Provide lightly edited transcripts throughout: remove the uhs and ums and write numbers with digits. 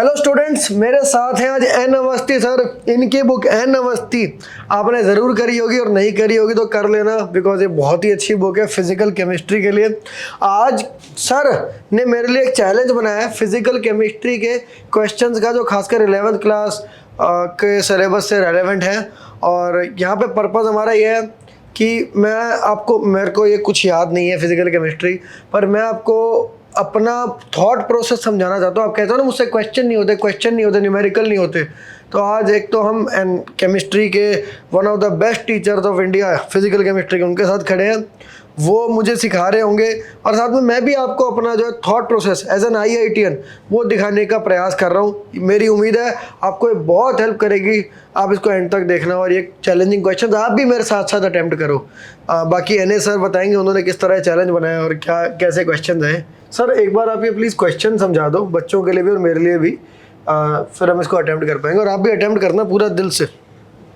Hello students, मेरे साथ हैं आज एन अवस्थी सर। इनकी बुक एन अवस्थी आपने ज़रूर करी होगी और नहीं करी होगी तो कर लेना, बिकॉज ये बहुत ही अच्छी बुक है फिजिकल केमिस्ट्री के लिए। आज सर ने मेरे लिए एक चैलेंज बनाया है फिजिकल केमिस्ट्री के क्वेश्चंस का, जो खासकर 11th क्लास के सिलेबस से रेलेवेंट है। और यहाँ पे पर्पज़ हमारा ये है कि मेरे को ये कुछ याद नहीं है फिजिकल केमिस्ट्री, पर मैं आपको अपना थॉट प्रोसेस समझाना चाहता हूँ। आप कहते हो ना मुझसे क्वेश्चन नहीं होते, न्यूमेरिकल नहीं होते, तो आज एक तो हम केमिस्ट्री के one of the best teachers of India physical chemistry के उनके साथ खड़े हैं, वो मुझे सिखा रहे होंगे और साथ में मैं भी आपको अपना जो है thought process as an IITian वो दिखाने का प्रयास कर रहा हूँ। मेरी उम्मीद है आपको ये बहुत हेल्प करेगी, आप इसको एंड तक देखना और ये चैलेंजिंग क्वेश्चन आप भी मेरे साथ साथ अटैम्प्ट करो। बाकी NA सर बताएंगे उन्होंने किस तरह चैलेंज बनाया और क्या कैसे क्वेश्चन हैं। सर एक बार आप ये प्लीज़ क्वेश्चन समझा दो बच्चों के लिए भी और मेरे लिए भी, फिर हम इसको अटैम्प्ट कर पाएंगे और आप भी अटैम्प्ट करना पूरा दिल से।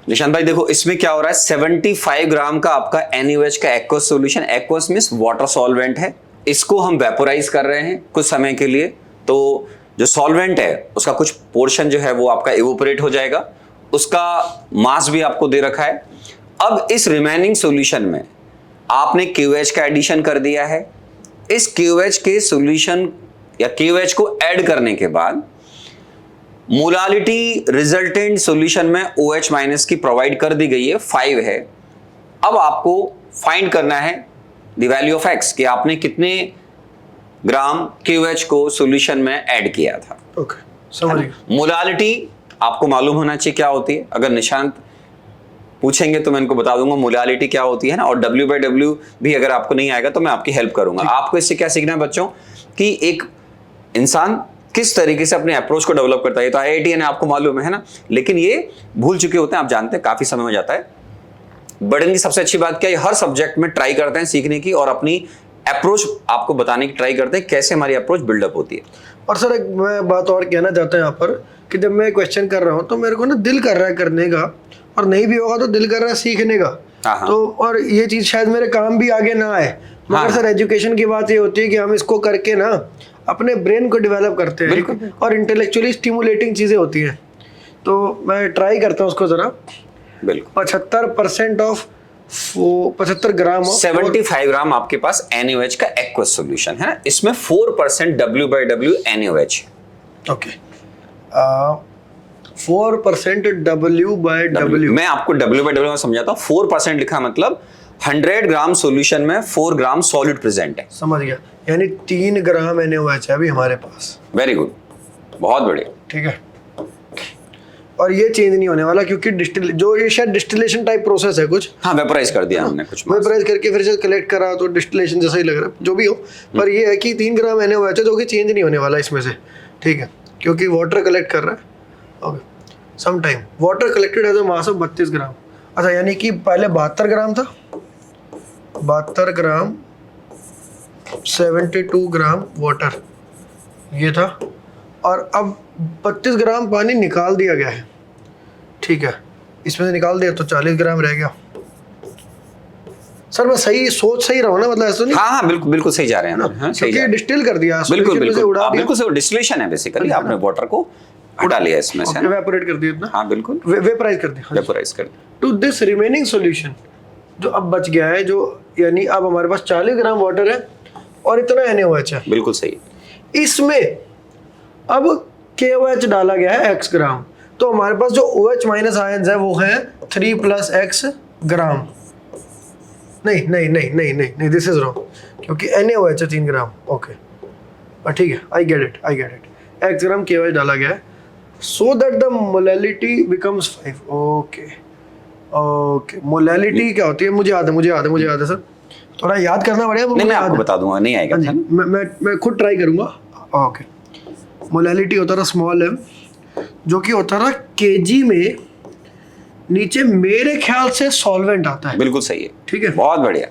निशांत भाई देखो इसमें क्या हो रहा है, 75 ग्राम का आपका NaOH का aqueous solution, aqueous means water solvent है, इसको हम वेपोराइज कर रहे हैं कुछ समय के लिए। तो जो सॉल्वेंट है उसका कुछ पोर्शन जो है वो आपका इवोपरेट हो जाएगा, उसका मास भी आपको दे रखा है। अब इस रिमेनिंग सॉल्यूशन में आपने KOH का एडिशन कर दिया है। इस KOH के सॉल्यूशन या KOH को ऐड करने के बाद मोलालिटी रिजल्टेंट सॉल्यूशन में OH माइनस की प्रोवाइड कर दी गई है, 5 है। अब आपको फाइंड करना है द वैल्यू ऑफ X कि आपने कितने ग्राम KOH को सॉल्यूशन में ऐड किया था। ओके, समझ गया। मोलालिटी आपको मालूम होना चाहिए क्या होती है, अगर निशांत पूछेंगे तो मैं इनको बता दूंगा मोलालिटी क्या होती है ना, और W/W भी अगर आपको नहीं आएगा तो मैं आपकी हेल्प करूंगा। आपको इससे क्या सीखना है बच्चों कि एक इंसान किस तरीके से अपने अप्रोच को डेवलप करता है। तो IITian आपको मालूम है ना, लेकिन ये भूल चुके होते हैं, आप जानते हैं काफी समय हो जाता है। बट इनकी सबसे अच्छी बात क्या है, हर सब्जेक्ट में ट्राई करते हैं सीखने की और अपनी अप्रोच आपको बताने की ट्राई करते हैं कैसे हमारी अप्रोच बिल्डअप होती है। और सर एक मैं बात और कहना चाहता हूँ यहाँ पर कि जब मैं क्वेश्चन कर रहा हूँ तो मेरे को ना दिल कर रहा है करने का, और नहीं भी होगा तो दिल कर रहा है सीखने का। तो और ये चीज़ शायद मेरे काम भी आगे ना आए, मगर सर एजुकेशन की बात ये होती है कि हम इसको करके ना अपने ब्रेन को डेवलप करते हैं और इंटेलेक्चुअली स्टिमुलेटिंग चीज़ें होती हैं। तो मैं ट्राई करता हूँ उसको ज़रा। बिल्कुल 75% ऑफ 75 ग्राम ऑफ 75 ग्राम आपके पास NaOH का एक्वस सॉल्यूशन है ना, इसमें 4% W/W NaOH। Okay, 4% W/W। मैं आपको W/W में समझाता हूँ। 4% लिखा मतलब 100 ग्राम सॉल्यूशन में 4 ग्राम सॉलिड प्रेजेंट है। समझ गया, यानी 3 ग्राम NaOH है अभी हमारे पास। वेरी गुड, बहुत बढ़िया। ठीक है, और ये चेंज नहीं होने वाला क्योंकि जो ये शायद डिस्टिलेशन टाइप प्रोसेस है कुछ। हाँ, वेपोराइज कर दिया हमने कुछ, वेपोराइज करके फिर से कलेक्ट करा तो डिस्टिलेशन जैसा ही लग रहा है, जो भी हो। पर ये है कि 3 ग्राम NaOH है जो कि चेंज नहीं होने वाला इसमें से, ठीक है, क्योंकि वाटर कलेक्ट कर रहा है। Okay, some time water collected as a mass of 32 gram. अच्छा, यानी कि पहले 72 ग्राम था, 72 ग्राम 72 ग्राम वाटर ये था, और अब 32 ग्राम पानी निकाल दिया गया है। ठीक है, इसमें से निकाल दिया तो 40 ग्राम रह गया। सर मैं सही रहा हूँ ना, मतलब ऐसा नहीं? हाँ, बिल्कुल बिल्कुल सही जा रहे हैं ना, क्योंकि डिस्टिल कर दिया, बिल्कुल बिल्कुल डिस्टिलेशन है बेसिकली, आपने वाटर को उड़ा लिया इसमें से, इवेपोरेट कर दिया इतना। हाँ बिल्कुल, वेपराइज कर दिया, वेपोराइज कर दिया। टू दिस रिमेनिंग सॉल्यूशन जो अब बच गया है, जो यानी अब हमारे पास 40 ग्राम वाटर है और इतना NaOH है। बिल्कुल सही। इसमें अब KOH डाला गया है X ग्राम, तो हमारे पास जो OH माइनस आयंस है वो है 3 + X ग्राम। नहीं, दिस इज रॉन्ग, क्योंकि NaOH है 3 ग्राम। ओके, ठीक है, I get it. X gram KOH डाला गया है so that the molality becomes 5। Okay, molality क्या होती है? मुझे याद है सर, थोड़ा याद करना पड़ेगा। नहीं, मैं आपको बता दूंगा, नहीं आएगा। मैं खुद ट्राई करूंगा। ओके, मोलैलिटी होता था स्मॉल m, जो कि होता था kg में, नीचे मेरे ख्याल से सॉल्वेंट आता है। बिल्कुल सही है, ठीक है, बहुत बढ़िया।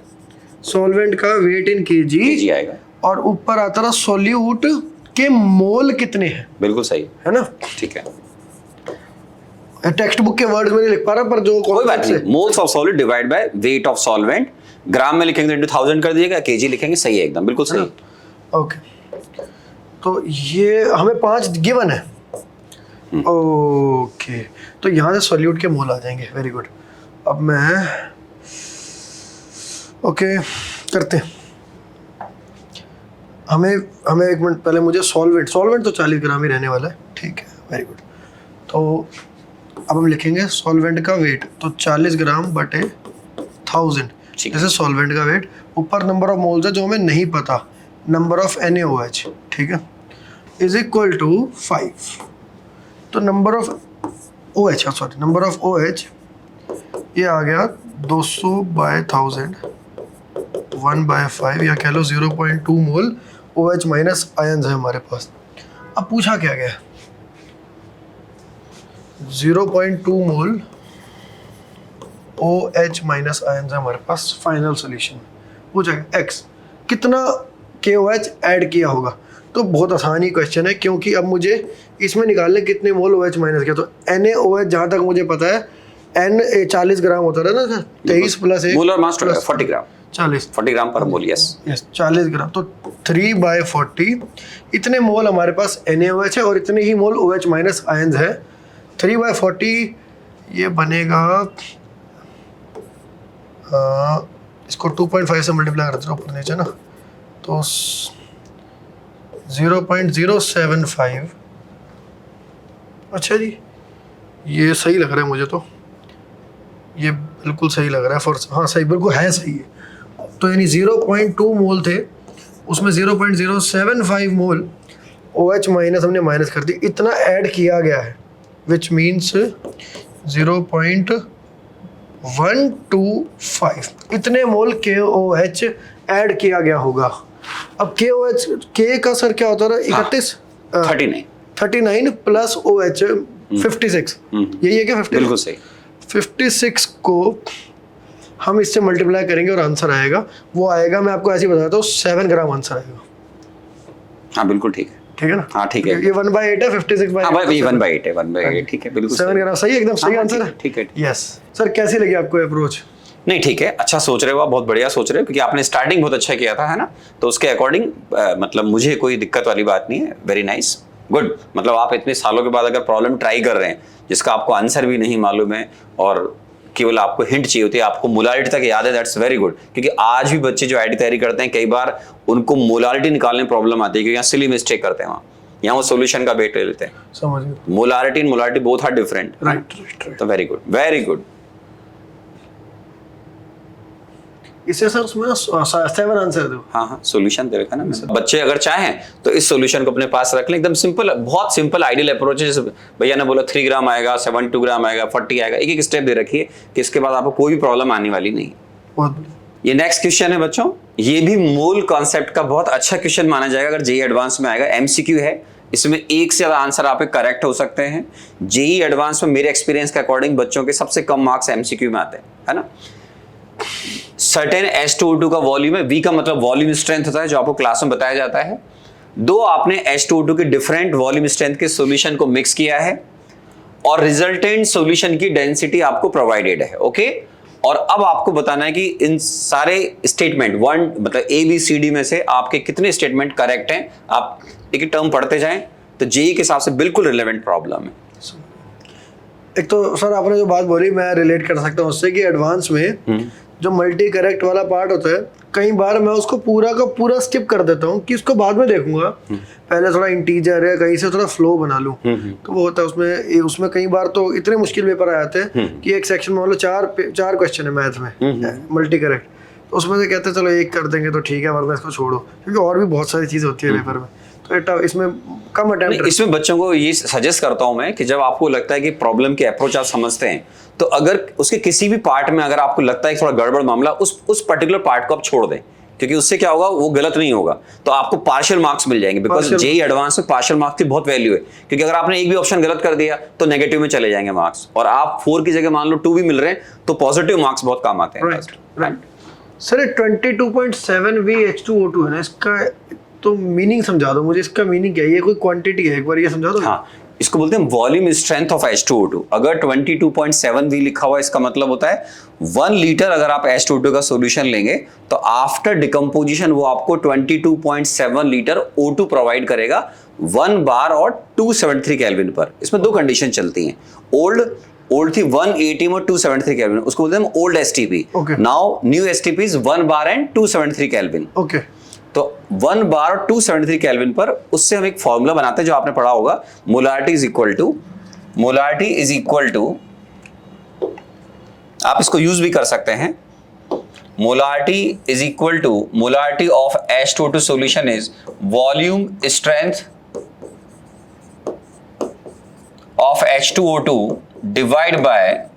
सॉल्वेंट का वेट इन kg आएगा, और ऊपर आता था सोल्यूट के मोल कितने हैं। बिल्कुल सही है ना, ठीक है। टेक्स्ट बुक के वर्ड्स में नहीं लिख पा रहा, पर जो कोई बात नहीं, moles of solid divide by weight of solvent, gram में लिखेंगे तो 1000 कर दिएगा, kg लिखेंगे, सही है एकदम, बिल्कुल सही। ओके, तो ये हमें 5 गिवन है, ओके, तो यहाँ से सॉल्यूट के मोल आ जाएंगे। Very good. अब मैं ओके करते हैं। हमें एक मिनट पहले मुझे सॉल्वेंट तो 40 ग्राम ही रहने वाला है, ठीक है, वेरी गुड। तो अब हम लिखेंगे सॉल्वेंट का वेट, तो 40 ग्राम बटे 1000, जैसे सॉल्वेंट का वेट। ऊपर नंबर ऑफ मोल्स है जो हमें नहीं पता, नंबर ऑफ NaOH, ठीक है, इज इक्वल टू 5। तो नंबर ऑफ OH ये आ गया 200/1000, 1/5, या कह लो 0.2 मोल OH माइनस आयन्स है हमारे पास। अब पूछा क्या गया, 0.2 मोल OH माइनस आयन्स है हमारे पास। फाइनल सोल्यूशन पूछा गया X कितना KOH ऐड किया होगा। तो बहुत आसान ही क्वेश्चन है, क्योंकि अब मुझे इसमें निकालने कितने मोल OH माइनस किया। तो NaOH जहाँ तक मुझे पता है N 40 ग्राम होता है ना, 23 प्लस 1 मोलर मास 40 ग्राम, 40 ग्राम पर मोल। यस 40 ग्राम, तो 3/40 इतने मोल हमारे पास NaOH है और इतने ही मोल OH माइनस आयन्स है। 3/40 ये बनेगा, इसको 2.5 से मल्टीप्लाई करते हैं ऊपर नीचे ना, तो 0.075। अच्छा जी, ये सही लग रहा है मुझे, तो ये बिल्कुल सही लग रहा है। हाँ सही, बिल्कुल है, सही है। तो यानी 0.2 मोल थे, उसमें 0.075 मोल OH माइनस हमने माइनस कर दी, इतना ऐड किया गया है, विच मीन्स 0.125 इतने मोल KOH ऐड किया गया होगा। अब KOH K का सर क्या होता है, 39 प्लस OH 56, यही है क्या 50? बिल्कुल सही। 56 को हम इससे मल्टीप्लाई करेंगे और आंसर आएगा, वो आएगा, मैं आपको ऐसे ही बताता हूँ, 7 ग्राम आंसर आएगा। हाँ बिल्कुल ठीक है, ठीक है ना? हाँ ठीक है। ये 1/8 है, 56/8। हाँ भाई 1/8 है, 1/8 ठीक है, बिल्कुल 7 ग्राम सही है, एकदम सही आंसर है। ठीक है। यस सर, कैसी लगी आपको अप्रोच? नहीं ठीक है, अच्छा सोच रहे हो आप, बहुत बढ़िया सोच रहे हो, क्योंकि आपने स्टार्टिंग बहुत अच्छा किया था, है ना, तो उसके अकॉर्डिंग मतलब मुझे कोई दिक्कत वाली बात नहीं है। Very nice, good. मतलब आप इतने सालों के बाद अगर प्रॉब्लम ट्राई कर रहे हैं जिसका आपको आंसर भी नहीं मालूम है और केवल आपको हिंट चाहिए होती है, आपको मोलारिटी तक याद है, दैट्स वेरी गुड। क्योंकि आज भी बच्चे जो आईटी तैयारी करते हैं, कई बार उनको मोलारिटी निकालने में प्रॉब्लम आती है, क्योंकि यहाँ सिली मिस्टेक करते हैं, वहाँ यहाँ वो सोल्यूशन का वेट ले लेते हैं। समझ गए। Molarity and molarity both are different, right. तो वेरी गुड, वेरी गुड। इसे सर उसमें 7 आंसर दो। हाँ सोल्यूशन दे रखा ना मैंने। बच्चे अगर चाहें तो इस सोल्यूशन को अपने पास रख लें, एकदम सिंपल, बहुत सिंपल आइडियल अप्रोच है। जैसे भैया ने बोला 3 ग्राम आएगा, 72 ग्राम आएगा, 40 आएगा, एक एक स्टेप दे रखिए कि इसके बाद आपको कोई भी प्रॉब्लम आने वाली नहीं। बहुत। ये नेक्स्ट क्वेश्चन है बच्चों, ये भी मूल कॉन्सेप्ट का बहुत अच्छा क्वेश्चन माना जाएगा अगर जेईई एडवांस में आएगा। एमसीक्यू है, इसमें एक से ज्यादा आंसर आपके करेक्ट हो सकते हैं। जेईई एडवांस में मेरे एक्सपीरियंस के अकॉर्डिंग बच्चों के सबसे कम मार्क्स एमसीक्यू में आते हैं, है ना। सर्टेन H2O2 का वॉल्यूम है, V का मतलब वॉल्यूम स्ट्रेंथ होता है जो आपको क्लास में बताया जाता है। दो आपने H2O2 के डिफरेंट वॉल्यूम स्ट्रेंथ के सॉल्यूशन को मिक्स किया है और रिजल्टेंट सॉल्यूशन की डेंसिटी आपको प्रोवाइडेड है, ओके। और अब आपको बताना है कि इन सारे स्टेटमेंट मतलब ABCD में से आपके कितने स्टेटमेंट करेक्ट हैं। आप एक टर्म पढ़ते जाएं तो जेईई के हिसाब से बिल्कुल रिलेवेंट प्रॉब्लम है। एक तो सर आपने जो बात बोली मैं रिलेट कर सकता हूँ उससे कि एडवांस में जो मल्टी करेक्ट वाला पार्ट होता है, कई बार मैं उसको पूरा का पूरा स्किप कर देता हूँ कि इसको बाद में देखूंगा, पहले थोड़ा इंटीजर है कहीं से थोड़ा फ्लो बना लूँ। तो वो होता है उसमें कई बार तो इतने मुश्किल पेपर आ जाते हैं कि एक सेक्शन में मान लो 4 क्वेश्चन है मैथ में मल्टी करेक्ट, तो उसमें से कहते हैं चलो एक कर देंगे तो ठीक है, वरना इसको छोड़ो, क्योंकि और भी बहुत सारी चीज़ होती है पेपर में। तो इसमें कम अटेम्प्ट। इसमें बच्चों को ये सजेस्ट करता हूं मैं कि जब आपको लगता है कि प्रॉब्लम के अप्रोच आप समझते हैं, तो अगर उसके किसी भी पार्ट में अगर आपको लगता है कि थोड़ा गड़बड़ मामला, उस पर्टिकुलर पार्ट को आप छोड़ दें, क्योंकि उससे क्या होगा, वो गलत नहीं होगा, तो आपको पार्शियल मार्क्स मिल जाएंगे। बिकॉज जेईई एडवांस में पार्शियल मार्क्स की बहुत वैल्यू है, क्योंकि अगर आपने एक भी ऑप्शन गलत कर दिया तो नेगेटिव में चले जाएंगे मार्क्स, और आप 4 की जगह मान लो 2 भी मिल रहे हैं तो पॉजिटिव मार्क्स बहुत काम आते हैं। राइट सर, 22.7 V H2O2 है ना, इसका तो मीनिंग समझा दो मुझे, इसका मीनिंग क्या है, ये कोई क्वांटिटी है, एक बार ये समझा दो। हाँ, इसको बोलते हैं वॉल्यूम स्ट्रेंथ ऑफ H2O2। अगर 22.7 V लिखा हुआ है, इसका मतलब होता है 1 लीटर अगर आप H2O2 का सॉल्यूशन लेंगे तो आफ्टर डिकम्पोजिशन वो आपको 22.7 लीटर O2 प्रोवाइड करेगा। 1 बार और 273 केल्विन पर। इसमें दो कंडीशन चलती हैं। ओल्ड थी 180 और 273 केल्विन, उसको बोलते हैं old STP. Now new STP is 1 bar and 273 kelvin. Okay, तो 1 बार और 273 केल्विन पर उससे हम एक फॉर्मूला बनाते हैं जो आपने पढ़ा होगा, मोलारिटी इज इक्वल टू, आप इसको यूज भी कर सकते हैं, molarity is equal to molarity of H2O2 solution is volume strength of H2O2 divide by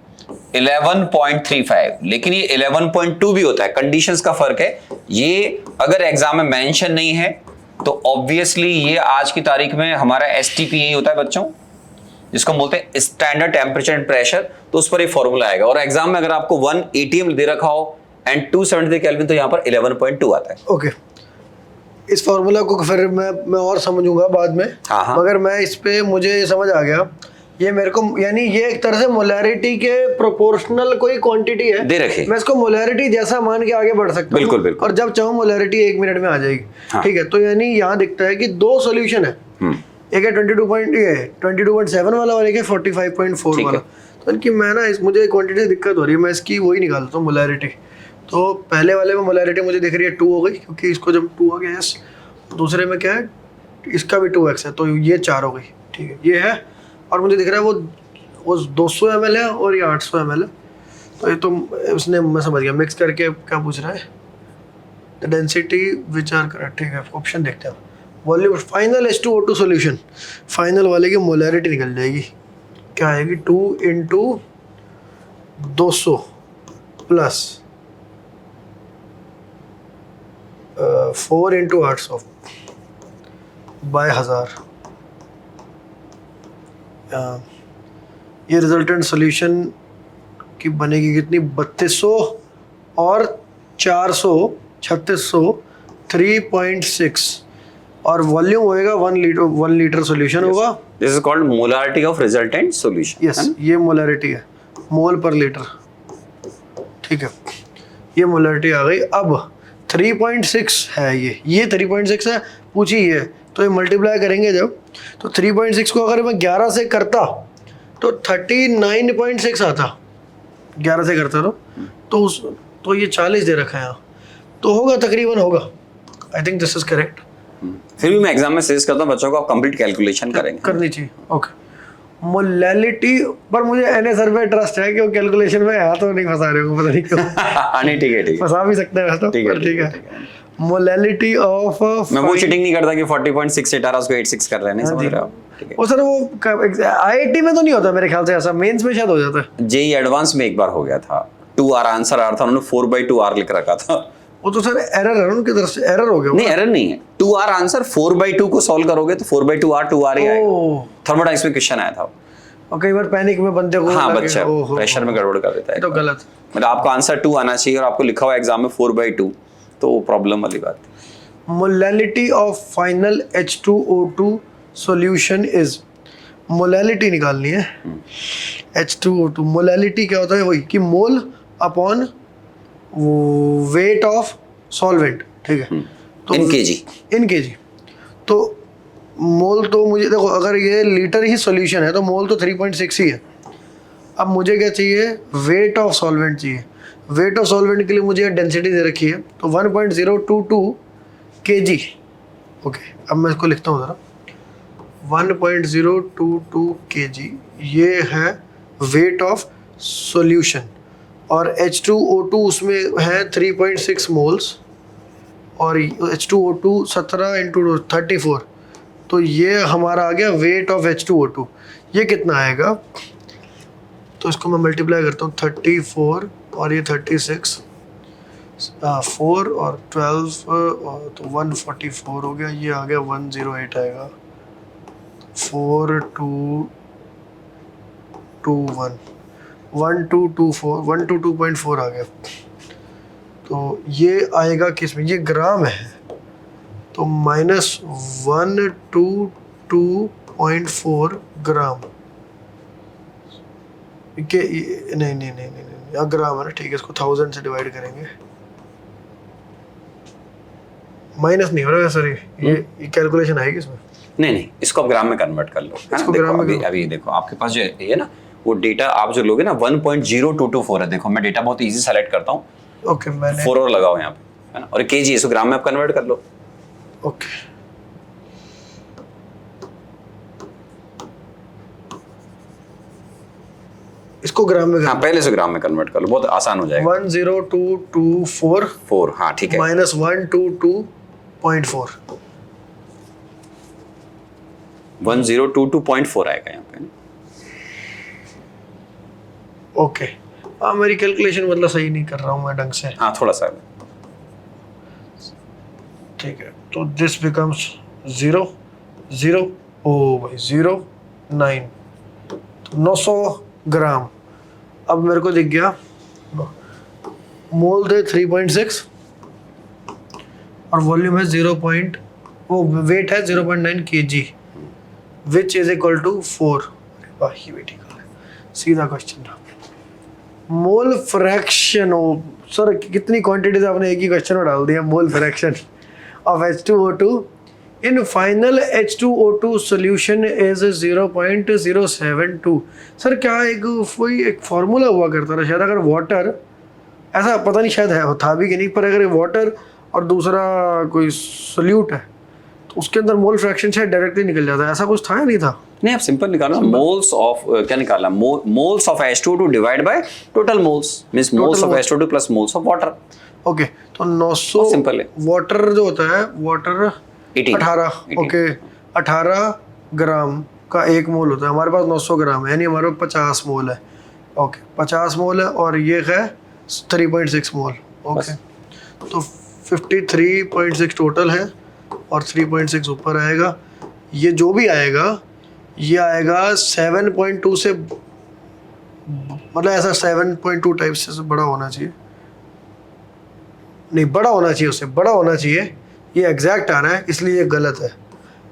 11.35। लेकिन ये 11.2 भी होता है, कंडीशंस का फर्क है। ये अगर एग्जाम में मेंशन नहीं है तो ऑब्वियसली ये आज की तारीख में हमारा एसटीपी यही होता है बच्चों, जिसको हम बोलते हैं स्टैंडर्ड टेम्परेचर एंड प्रेशर। तो उस पर एक फॉर्मूला आएगा, और एग्जाम में अगर आपको 1 ATM दे रखा हो एंड 273 केल्विन तो यहाँ पर 11.2 आता है। ओके, इस फॉर्मूला को फिर मैं और समझूंगा बाद में। हाँ। मगर मैं इस पे मुझे समझ आ गया, ये मेरे को यानी ये एक तरह से मोलैरिटी के प्रोपोर्शनल कोई क्वांटिटी है दे रखी, मैं इसको मोलैरिटी जैसा मान के आगे बढ़ सकता हूँ। बिल्कुल। और जब चाहूँ मोलैरिटी 1 मिनट में आ जाएगी। हाँ। ठीक है, तो यानी यहाँ दिखता है कि 2 सोल्यूशन है, एक है 22.7 वाला और एक है 45.4 वाला। तो इनकी मैं ना मुझे क्वांटिटी से दिक्कत हो रही है, मैं इसकी वही निकालता हूँ मोलैरिटी। तो पहले वाले में मोलैरिटी मुझे दिख रही है 2 हो गई, क्योंकि इसको जब 2 हो गया, यस। दूसरे में क्या है, इसका भी 2x है, तो ये 4 हो गई। ठीक है, ये है। और मुझे दिख रहा है वो 200 ml है और ये 800 ml है। तो ये तो उसने, मैं समझ गया, मिक्स करके क्या पूछ रहा है, the density which are correct. ठीक है, ऑप्शन देखते हैं। Volume final H2O2 solution, final वाले की मोलैरिटी निकल जाएगी, क्या आएगी, 2 × 200 प्लस 4 × 800 बाय 1000। ये रिजल्टेंट सॉल्यूशन की बनेगी कितनी, 3200 और 400 3600 3.6, और वॉल्यूम होएगा 1 लीटर सॉल्यूशन होगा। This is called molarity of resultant solution. Yes, ये मोलारिटी है, मोल पर लीटर। ठीक है, ये मोलारिटी आ गई। अब 3.6 है, ये 3.6 है, पूछी ये, तो ये मल्टीप्लाई करेंगे जब, तो 3.6 को अगर मैं 11 से करता तो 39.6 आता, 11 से करता तो ये 40 दे रखा है यहाँ, तो होगा तकरीबन, होगा। I think this is correct. फिर भी मैं एग्जाम में सजेस्ट करता हूँ बच्चों को आप कंप्लीट कैलकुलेशन करेंगे, करनी चाहिए। ओके, मोलैलिटी पर मुझे एनए सर पे ट्रस्ट है कि वो कैलकुलेशन में हाथ तो नहीं फंसा रहे हो, पता नहीं क्यों। नहीं, ठीक है, फंसा भी सकते हैं वैसे, ठीक है। मोलैलिटी ऑफ, मैं वो चीटिंग नहीं करता कि 40.68 आ रहा उसको 86 कर रहे हैं, नहीं समझ रहे हो? ठीक है। वो सर वो आईआईटी में तो नहीं होता मेरे ख्याल से ऐसा, मेंस में शायद हो जाता है। जेईई एडवांस में एक बार हो गया था, 2R आंसर आ रहा था, उन्होंने 4/2R लिख रखा था। वो तो सर एरर है उनकी तरफ से, एरर हो गया। नहीं, एरर नहीं है, 2R आंसर 4/2 को सॉल्व करोगे तो 4/2R 2R ही आएगा। थर्मोडाइनमिक्स में क्वेश्चन आया था, और कई बार पैनिक में बंदे को, हाँ, बच्चा प्रेशर में गड़बड़ कर देता है, तो गलत। मतलब आपको आंसर 2 आना चाहिए और आपको लिखा हुआ एग्जाम में 4/2, तो वो प्रॉब्लम वाली बात है। Molality of final H2O2 solution is, molality निकालनी है। H2O2 मोलैलिटी क्या होता है, वही कि mole upon weight of solvent. ठीक है, तो इन केजी। तो मोल तो मुझे देखो, अगर ये लीटर ही सॉल्यूशन है तो मोल तो 3.6 ही है। अब मुझे क्या चाहिए, वेट ऑफ सॉल्वेंट चाहिए। वेट ऑफ सॉल्वेंट के लिए मुझे डेंसिटी दे रखी है, तो 1.022 kg। ओके, अब मैं इसको लिखता हूँ ज़रा, 1.022 kg ये है वेट ऑफ सॉल्यूशन, और H2O2 उसमें है 3.6 मोल्स, और H2O2 17 × 34, तो ये हमारा आ गया वेट ऑफ H2O2। ये कितना आएगा, तो इसको मैं मल्टीप्लाई करता हूँ, 34 और ये 36, 4 और 12, तो 144 हो गया। ये आ गया 108 आएगा, 4221 1224 122.4 आ गया। तो ये आएगा किस में, ये ग्राम है, तो -122.4 ग्राम के, नहीं ग्राम है ना, ठीक है। इसको 1000 से डिवाइड करेंगे, माइनस नहीं हो रहा है सर, ये कैलकुलेशन आएगी इसमें। नहीं नहीं, इसको आप ग्राम में कन्वर्ट कर लो, है ना। इसको देखो ग्राम में अभी अभी देखो आपके पास जो ये है ना, वो डेटा आप जो लोगे ना 1.0224 है। देखो मैं डेटा बहुत इजी सेलेक्ट करता हूँ, ओके मैंने 4 और लगाओ यहाँ पे, है ना। और केजी, इसको ग्राम में आप कन्वर्ट कर लो। ओके इसको ग्राम में हाँ, पहले से ग्राम में कन्वर्ट कर लो, बहुत आसान हो जाएगा। 10224 4, हाँ ठीक है। माइनस 122.4 1022.4 आएगा यहाँ पे। ओके। हाँ मेरी कैलकुलेशन मतलब सही नहीं कर रहा हूँ मैं ढंग से। हाँ थोड़ा सा। ठीक है, तो दिस बिकम्स 0 0 ओ भाई 0 9, तो 900 ग्राम। अब मेरे को दिख गया मोल थे 3.6 और वॉल्यूम है 0. वो वेट है 0.9 kg which is equal to 4। वाह ये ठीक है, सीधा क्वेश्चन था। मोल फ्रैक्शन, ओ सर कितनी क्वांटिटीज आपने एक ही क्वेश्चन में डाल दिया। Mole fraction of H2O2 in final H2O2 solution is 0.072। Sir क्या एक कोई एक फॉर्मूला हुआ करता था शायद, अगर वाटर ऐसा पता नहीं शायद है था भी कि नहीं, पर अगर वाटर और दूसरा कोई सोल्यूट है तो उसके अंदर मोल फ्रैक्शन शायद डायरेक्टली निकल जाता है, ऐसा कुछ था या नहीं था? नहीं, आप सिंपल निकालो, मोल्स ऑफ क्या निकाला, moles of H2O2 divide by total moles, means moles of H2O2 plus moles of water. Okay, तो 900 सिंपल है। वाटर जो होता है, वाटर 18 ओके 18 ग्राम का 1 मोल होता है। हमारे पास 900 ग्राम है, यानी हमारे पास 50 मोल है। ओके 50 मोल है और ये है 3.6 मोल। ओके तो 53.6 टोटल है और 3.6 ऊपर आएगा। ये जो भी आएगा ये आएगा 7.2 से, मतलब ऐसा 7.2 टाइप से बड़ा होना चाहिए, नहीं बड़ा होना चाहिए, उससे बड़ा होना चाहिए। ये एग्जैक्ट आ रहा है इसलिए ये गलत है।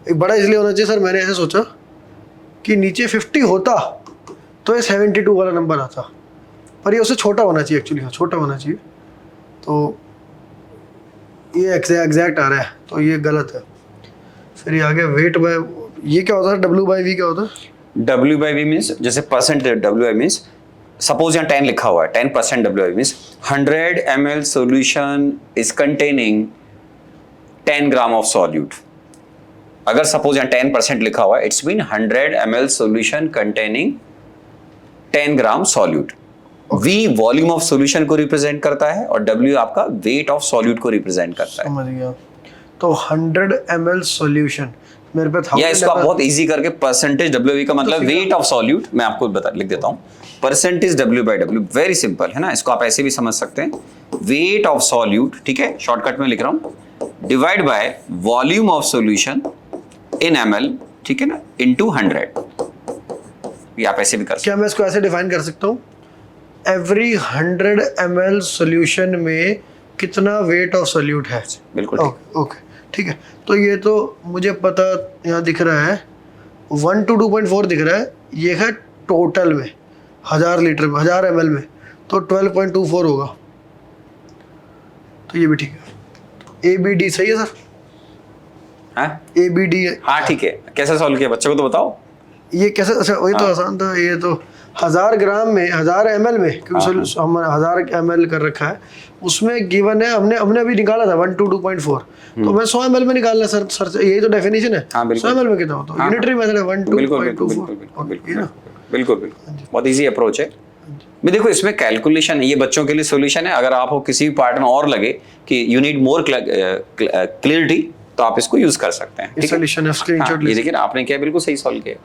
एक बड़ा इसलिए होना चाहिए सर, मैंने ऐसे सोचा कि नीचे 50 होता तो ये 72 वाला नंबर आता, पर ये उससे छोटा होना चाहिए एक्चुअली, हाँ छोटा होना चाहिए। तो ये एग्जैक्ट आ रहा है तो ये गलत है। फिर ये आगे वेट बाय, ये क्या होता है W/V क्या होता है? W/V मीन्स जैसे परसेंट, W/V मीन्स सपोज यहाँ 10 लिखा हुआ है, 10% W/V means 100 ml solution is containing 10 gram of solute. अगर सपोज यहाँ 10% लिखा हुआ है, it's mean 100 ml solution containing 10 gram solute. V volume of solution को रिप्रेजेंट करता है और W आपका वेट ऑफ सॉल्यूट को रिप्रेजेंट करता है। समझ गया। तो 100 ml सॉल्यूशन मेरे पे या इसको आप बहुत इजी करके परसेंटेज W/V का मतलब वेट ऑफ सॉल्यूट, मैं आपको लिख देता हूँ, परसेंटेज W/W, वेरी सिंपल है ना। इसको आप ऐसे भी समझ सकते हैं, वेट ऑफ सॉल्यूट, ठीक है, शॉर्टकट में लिख रहा हूँ, divide by volume of solution in ml, ठीक है ना, इनटू 100। ये आप ऐसे भी कर सकते हैं। क्या मैं इसको ऐसे डिफाइन कर सकता हूँ, एवरी 100 ml सॉल्यूशन में कितना वेट ऑफ सॉल्यूट है? बिल्कुल ओके ठीक है। तो ये तो मुझे पता यहाँ दिख रहा है 1 to 2.4 दिख रहा है, ये है टोटल में 1000 लीटर में, 1000 ml में, तो 12.24 होगा। तो ये भी ठीक है। ABD सही है सर? हाँ ABD हाँ ठीक है। कैसे सॉल्व किया बच्चों को तो बताओ। ये कैसे, अच्छा वही तो आसान था। ये तो 1000 ग्राम में 1000 ml में, क्योंकि हमने 1000 ml कर रखा है, उसमें गिवन है, हमने अभी निकाला था 1 to 2.4, तो मैं 100 ml में निकालना सर यही तो डेफिनेशन है। 100 ml में कितना होता है? यूनिटरी मेथड है 1 to 2.24। बिल्कुल बहुत इजी अप्रोच है। मैं देखो इसमें कैलकुलेशन है, ये बच्चों के लिए सॉल्यूशन है। अगर आपको किसी भी पार्ट में और लगे कि यू नीड मोर क्लियरिटी तो आप इसको यूज कर सकते हैं। ये सॉल्यूशन है, स्क्रीनशॉट ये देखिए आपने क्या बिल्कुल सही सॉल्व किया,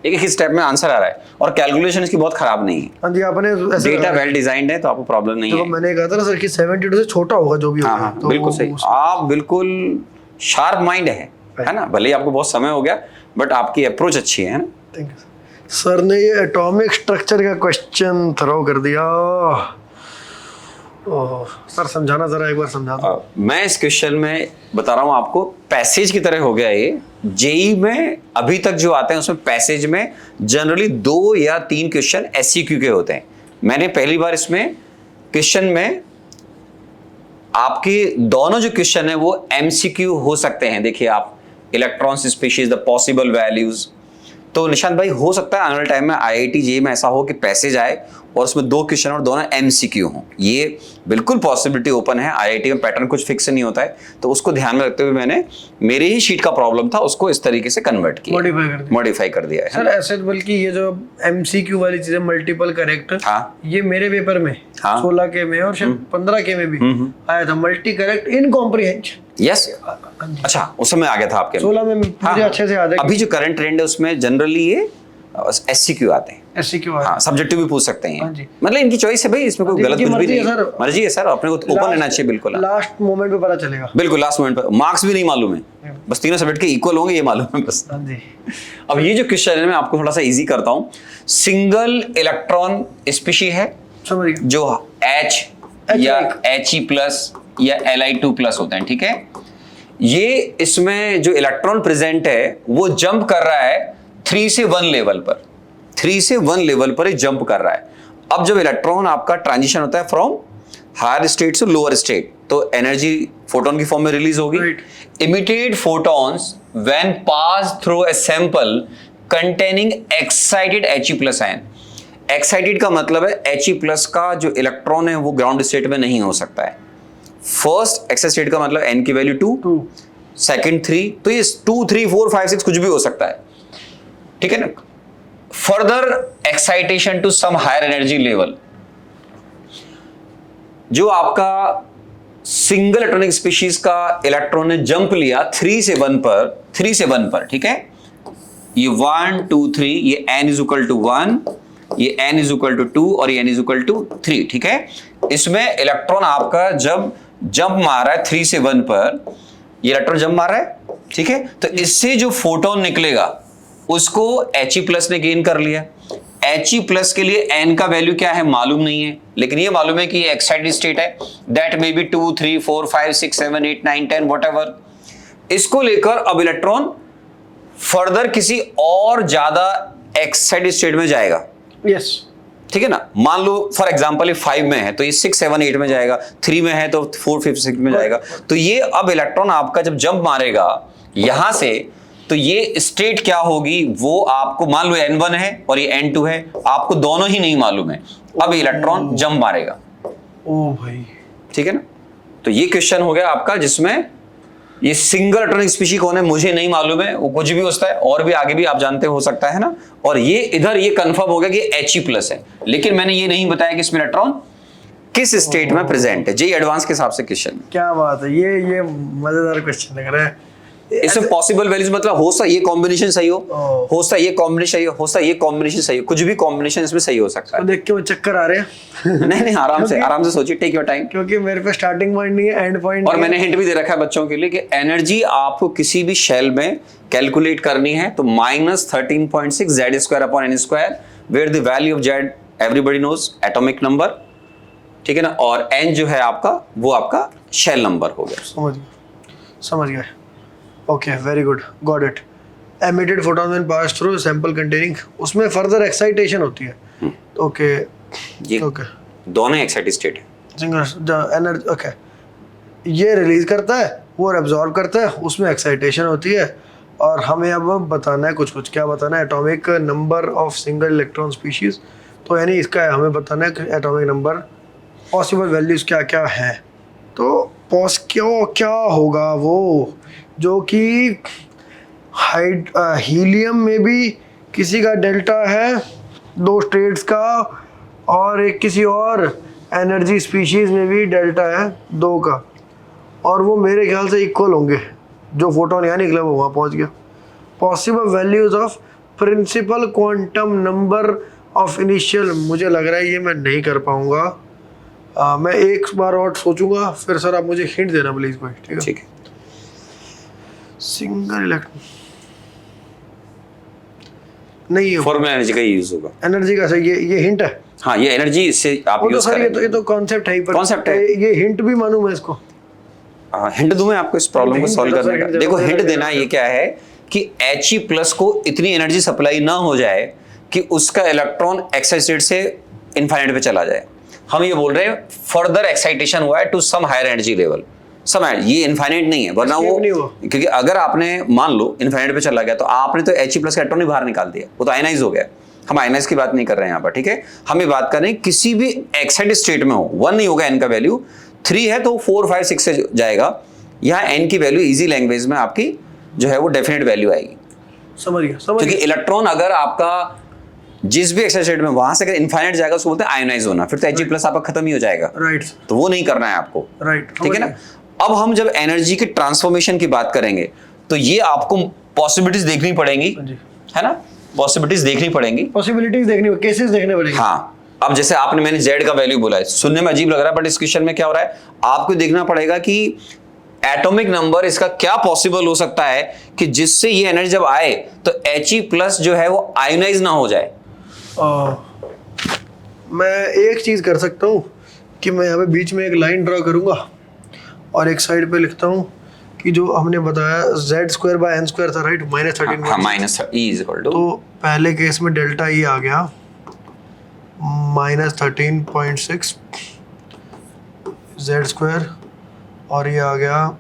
एक ही स्टेप में आंसर आ रहा है और कैलकुलेशन इसकी बहुत खराब नहीं है। हाँ जी, आपने डेटा वेल डिजाइंड है तो आपको प्रॉब्लम नहीं है। मैंने कहा था ना सर कि 72 से छोटा होगा जो भी होगा। हाँ, तो बिल्कुल सही, आप बिल्कुल शार्प माइंड है ना। भले ही आपको बहुत समय हो गया बट आपकी अप्रोच अच्छी है ना। थैंक यू सर ने ये एटॉमिक स्ट्रक्चर का क्वेश्चन थ्रो कर दिया। ओह सर समझाना जरा, एक बार समझा दो। मैं इस क्वेश्चन में बता रहा हूँ आपको, पैसेज की तरह हो गया ये। जेई में अभी तक जो आते हैं उसमें पैसेज में जनरली 2 या 3 क्वेश्चन SCQ के होते हैं। मैंने पहली बार इसमें क्वेश्चन में आपके दोनों जो क्वेश्चन है वो MCQ हो सकते हैं। देखिए आप electrons species, the possible values. तो निशांत भाई हो सकता है आने वाले टाइम में IIT JEE में ऐसा हो कि पैसेज आए और उसमें 2 क्वेश्चन और दोनों MCQ हों। ये बिल्कुल पॉसिबिलिटी ओपन है। IIT में पैटर्न कुछ फिक्स नहीं होता है, तो उसको ध्यान में रखते हुए मैंने मेरे ही शीट का प्रॉब्लम था उसको इस तरीके से कन्वर्ट किया, मॉडिफाई कर दिया है। सर ऐसे बल्कि ये जो MCQ वाली चीजें मल्टीपल करेक्ट, हाँ, ये मेरे पेपर में हाँ, 16 के में और शायद 15 के में भी आया था, multi correct in comprehension. Yes, अच्छा उस समय आ गया था आपके 16 में मुझे अच्छे से याद है। अभी जो करंट ट्रेंड है उसमें जनरली ये SCQ आते हैं, SCQ हाँ, सब्जेक्टिव भी पूछ सकते हाँ हैं। जी। मतलब इनकी चॉइस है भाई, इसमें कोई गलत कुछ भी नहीं है, मर्जी है सर, अपने को ओपन रहना चाहिए बिल्कुल। लास्ट मोमेंट पे पता चलेगा, बिल्कुल लास्ट मोमेंट पे, मार्क्स भी नहीं मालूम है, बस तीनों सब्जेक्ट के इक्वल होंगे ये मालूम है बस। हाँ जी। अब ये जो क्वेश्चन है मैं आपको थोड़ा सा इजी करता हूँ। सिंगल इलेक्ट्रॉन स्पीशी है समझ गया, जो H या He+ या Li2+ होते हैं, ठीक है। ये इसमें जो इलेक्ट्रॉन प्रेजेंट है वो जंप कर रहा है 3 से 1 लेवल पर, 3 से 1 लेवल पर ये जंप कर रहा है। अब जब इलेक्ट्रॉन आपका ट्रांजिशन होता है फ्रॉम हायर स्टेट से लोअर स्टेट, तो एनर्जी फोटोन की फॉर्म में रिलीज होगी। Emitted photons when pass through a sample containing excited He+ ion. Excited का मतलब है He+ का जो इलेक्ट्रॉन है वो ग्राउंड स्टेट में नहीं हो सकता है। फर्स्ट एक्साइटेड स्टेट का मतलब n की वैल्यू 2, सेकंड 3, तो ये 2, 3, 4, 5, 6 कुछ भी हो सकता है, ठीक है ना। Further excitation to some higher energy level, जो आपका सिंगल इलेक्ट्रॉनिक स्पीशीज का इलेक्ट्रॉन ने जंप लिया 3 से 1 पर, ठीक है। ये 1, 2, 3, ये n = 1, ये n = 2 और ये n = 3, ठीक है। इसमें इलेक्ट्रॉन आपका जब जंप मार रहा है 3 से 1 पर, ये इलेक्ट्रॉन जंप मार रहा है, ठीक है। तो इससे जो फोटोन निकलेगा उसको He+ ने गेन कर लिया। He+ के लिए n का वैल्यू क्या है मालूम नहीं है, लेकिन ये मालूम है कि ये एक्साइटेड स्टेट है, दैट मे बी 2, 3, 4, 5, 6, 7, 8, 9, 10 व्हाटएवर। इसको लेकर अब इलेक्ट्रॉन फर्दर किसी और ज्यादा एक्साइटेड स्टेट में जाएगा, यस, ठीक है ना। मान लो फॉर एग्जांपल ये 5 में है तो ये 6, 7, 8 में जाएगा, 3 में है तो 4, 5, 6 में जाएगा। तो ये अब इलेक्ट्रॉन आपका जब जंप मारेगा यहां से, तो ये स्टेट क्या होगी वो आपको, मान लो N1 है और ये N2 है, आपको दोनों ही नहीं मालूम है, अब इलेक्ट्रॉन जंप मारेगा। ओ भाई, ठीक है ना। तो ये क्वेश्चन हो गया आपका जिसमें ये सिंगल इलेक्ट्रॉनिक स्पीशी कौन है मुझे नहीं मालूम है, वो कुछ भी हो सकता है और भी आगे भी आप जानते हो सकता है ना। और ये इधर ये कंफर्म हो गया कि He+ है, लेकिन मैंने ये नहीं बताया कि इसमें इलेक्ट्रॉन किस स्टेट में प्रेजेंट है। JEE एडवांस के हिसाब से क्वेश्चन, क्या बात है, ये मजेदार क्वेश्चन लग रहा है। इसमें पॉसिबल वैल्यूज मतलब हो सकता है ये कॉम्बिनेशन सही हो सकता है ये कॉम्बिनेशन सही हो सकता है ये कॉम्बिनेशन सही हो, कुछ भी कॉम्बिनेशन इसमें सही हो सकता है। तो देख के वो चक्कर आ रहे हैं। नहीं आराम से सोचिए, टेक योर टाइम, क्योंकि मेरे पे स्टार्टिंग पॉइंट नहीं है, एंड पॉइंट। और मैंने हिंट भी दे रखा है बच्चों के लिए कि एनर्जी आपको किसी भी शेल में कैलकुलेट करनी है तो -13.6 Z²/n², where the value of Z everybody knows atomic number, ठीक है ना। और n जो है आपका वो आपका शेल नंबर हो गया। समझ गया। Okay, very good, got it. Emitted photon when pass through sample containing, उसमें फर्दर एक्साइटेशन होती है। ओके, ये दोनों एक्साइटेड स्टेट है। सिंगल एनर्जी, ओके, ये रिलीज करता है, वो एब्जॉर्ब करता है, उसमें एक्साइटेशन होती है। और हमें अब बताना है कुछ क्या बताना है, atomic number of single electron species. तो यानी इसका हमें बताना है कि एटॉमिक नंबर, पॉसिबल वैल्यूज क्या क्या हैं। तो क्या होगा वो जो कि हीलियम में भी किसी का डेल्टा है 2 स्टेट्स का, और एक किसी और एनर्जी स्पीशीज में भी डेल्टा है 2 का, और वो मेरे ख्याल से इक्वल होंगे। जो फोटोन यहाँ निकला वो वहाँ पहुँच गया। Possible values of principal quantum number of initial, मुझे लग रहा है ये मैं नहीं कर पाऊँगा। मैं एक बार और सोचूंगा, फिर सर आप मुझे हिंट देना प्लीज कोई, ठीक है? ठीक है। सिंगल इलेक्ट्रॉन नहीं, फॉर्मूला एनर्जी का यूज होगा, एनर्जी का सही, ये हिंट है। हाँ, ये एनर्जी इससे आप यूज करेंगे। ये तो कॉन्सेप्ट है ही, पर कॉन्सेप्ट है, ये हिंट भी मालूम है इसको। हिंट दूं मैं आपको इस प्रॉब्लम को सॉल्व करने का? देखो हिंट देना ये क्या है कि He+ को इतनी एनर्जी सप्लाई ना हो जाए कि उसका इलेक्ट्रॉन एक्साइटेड से इनफाइनाइट पे चला जाए। हम ये बोल रहे हैं फर्दर एक्साइटेशन हुआ है to some higher energy level, समय, ये इनफाइनाइट नहीं है, वरना Escape नहीं वो हुआ। क्योंकि अगर आपने मान लो इनफाइनाइट पे चला गया तो आपने तो He प्लस का इलेक्ट्रॉन ही बाहर निकाल दिया, वो तो आयनाइज हो गया। हम आयनाइज की बात नहीं कर रहे हैं यहाँ पर, ठीक है। हम ये बात कर रहे हैं किसी भी एक्साइटेड स्टेट में हो, 1 नहीं होगा n का वैल्यू, 3 है तो 4 5 6 से जाएगा। यहाँ n की वैल्यू इजी लैंग्वेज में आपकी जो है वो डेफिनेट वैल्यू आएगी, समझ गया क्योंकि इलेक्ट्रॉन अगर आपका जिस भी एक्साइटेड स्टेट में वहां से अगर इनफाइनाइट जाएगा उसको बोलते हैं आयोनाइज होना, फिर तो He प्लस आपका खत्म ही हो जाएगा, राइट तो वो नहीं करना है आपको, राइट, ठीक है ना। अब हम जब एनर्जी के ट्रांसफॉर्मेशन की बात करेंगे तो ये आपको पॉसिबिलिटीज देखनी पड़ेंगी, जी। है ना, पॉसिबिलिटीज देखनी पड़ेंगी, पॉसिबिलिटीज देखनी, केसेस देखने पड़ेंगे। हाँ। अब जैसे आपने मैंने Z का वैल्यू बोला है, सुनने में अजीब लग रहा है, बट इस क्वेश्चन में क्या हो रहा है, आपको देखना पड़ेगा कि एटॉमिक नंबर इसका क्या पॉसिबल हो सकता है कि जिससे ये एनर्जी जब आए तो He प्लस जो है वो आयोनाइज ना हो जाए। मैं एक चीज कर सकता हूँ कि मैं यहाँ पे बीच में एक लाइन ड्रा करूंगा और एक साइड पे लिखता हूँ कि जो हमने बताया z²/n² था, राइट, -13। हाँ, minus E is equal to, तो पहले केस में डेल्टा E आ गया -13.6 z², और ये आ गया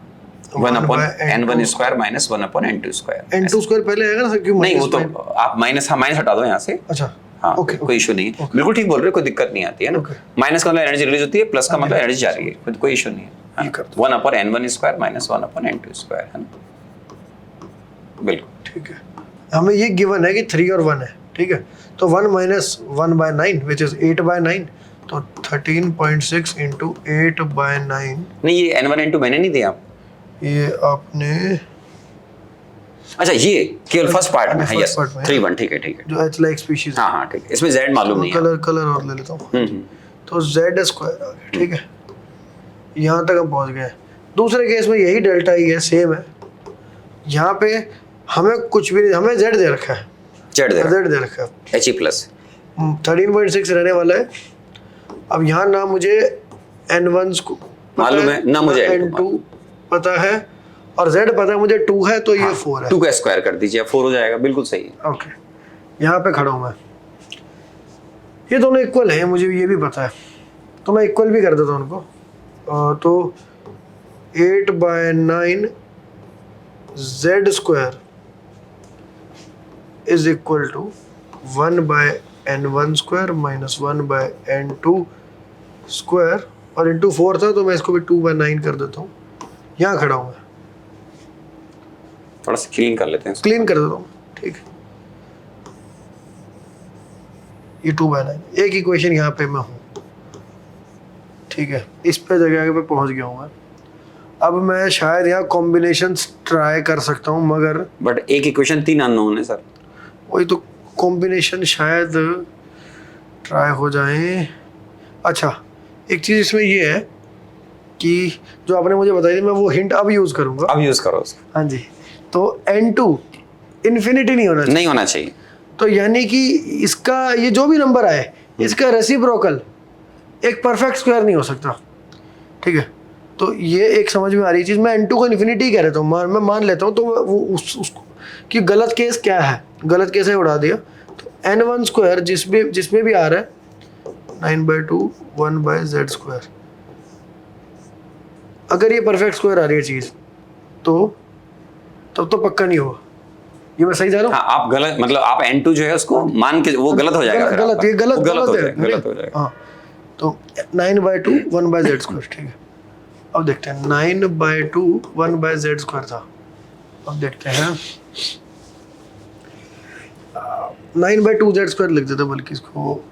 1/n1 square minus 1/n2 square. n² पहले आएगा ना सर, क्यों नहीं, वो तो minus? आप माइनस, हाँ माइनस हटा दो यहाँ से, अच्छा, हाँ ओके, कोई इशू नहीं है, बिल्कुल ठीक बोल रहे हो, कोई दिक्कत नहीं आती है ना। ओके। माइनस का मतलब एनर्जी रिलीज होती है, प्लस का मतलब एनर्जी जा रही है, कोई इशू नहीं ये है। कर दो। 1/n1 square minus 1/n2 square, है ना, बिल्कुल ठीक है। हमें ये गिवन है कि 3 और 1 है, ठीक है। तो 1 - 1/9 विच इज 8/9, तो 13.6 इंटू 8/9, नहीं, ये n1 n2 मैंने नहीं दिया आप, ये आपने अच्छा ये केवल फर्स्ट पार्ट में है, first यस part में है। 3 1, ठीक है ठीक है, जो एच लाइक स्पीशीज, हाँ हाँ ठीक है, इसमें Z मालूम नहीं है। कलर और ले लेता हूँ। तो z² आ गया, ठीक है। यहाँ तक हम पहुँच गए। दूसरे केस में यही डेल्टा ही है, सेम है। यहाँ पे हमें कुछ भी नहीं, हमें z दे रखा है, Z दे रखा है, He प्लस 13.6 रहने वाला है। अब यहाँ ना मुझे n1 को मालूम है, ना मुझे n2 पता है, और z पता है मुझे 2 है, तो ये 4 है। 2 का स्क्वायर कर दीजिए, 4 हो जाएगा, बिल्कुल सही है। ओके, यहाँ पे खड़ा हूँ मैं, ये दोनों इक्वल है, मुझे ये भी पता है, तो मैं इक्वल भी कर देता हूँ उनको। तो 8/9 z² is equal to 1/n1² minus 1/n2 square, और इंटू 4 था तो मैं इसको भी 2/9 कर देता हूँ। यहाँ खड़ा हूँ मैं, थोड़ा सा क्लीन कर लेते हैं इसको। क्लीन कर देता हूँ, ठीक है। ये 2/9, एक इक्वेशन यहाँ पे मैं हूँ, ठीक है। इस पे जगह पे पहुँच गया हूँ मैं। अब मैं शायद यहाँ कॉम्बिनेशंस ट्राई कर सकता हूँ, मगर बट एक इक्वेशन 3 अननोन है सर, वही तो कॉम्बिनेशन शायद ट्राई हो जाए। अच्छा, एक चीज़ इसमें ये है कि जो आपने मुझे बताई थी, मैं वो हिंट अब यूज़ करूँगा। अब यूज करो उसको। हाँ जी, तो n2 इन्फिनिटी नहीं होना चाहिए, नहीं होना चाहिए, तो यानी कि इसका ये जो भी नंबर आए, इसका रेसिप्रोकल एक परफेक्ट स्क्वायर नहीं हो सकता, ठीक है। तो ये एक समझ में आ रही चीज़, मैं n2 को इन्फिनिटी कह रहा हूँ, मैं मान लेता हूँ, तो वो उसको कि गलत केस क्या है, गलत केस है उड़ा दिया। तो n1² जिसमें भी आ रहा है 9/2 1/z², अगर ये परफेक्ट स्क्वायर आ रही है चीज़, तो तब तो पक्का नहीं होगा। ये मैं सही जा रहा हूँ? हाँ, आप गलत, मतलब आप n2 जो है उसको मान के वो गलत हो जाएगा, फिर गलत, आपका। ये गलत वो गलत हो जाएगा, है, गलत हो जाएगा। हाँ, तो 9/2 1/z², ठीक है। अब देखते हैं, 9/2 1/z² था। अब देखते हैं 9/2z² लिख देते, बल्कि इसको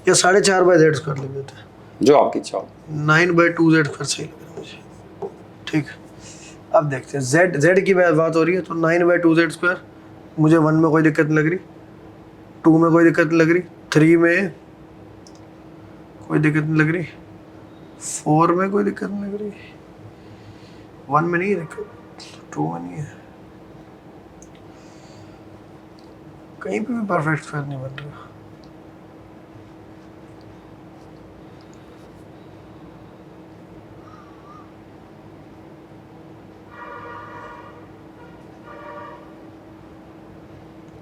या 4.5/z² लिख देते हैं। जो आपकी इच्छा हो। 9/2z² सही लग रहा है मुझे, ठीक है। अब देखते हैं, z की बात हो रही है, तो 9/2z² मुझे 1 में कोई दिक्कत नहीं लग रही, 2 में कोई दिक्कत नहीं लग रही, 3 में कोई दिक्कत नहीं लग रही, 4 में कोई दिक्कत नहीं लग रही, 1 में नहीं है दिक्कत, 2 में नहीं है, कहीं पे भी परफेक्ट स्क्वायर नहीं बन रहा।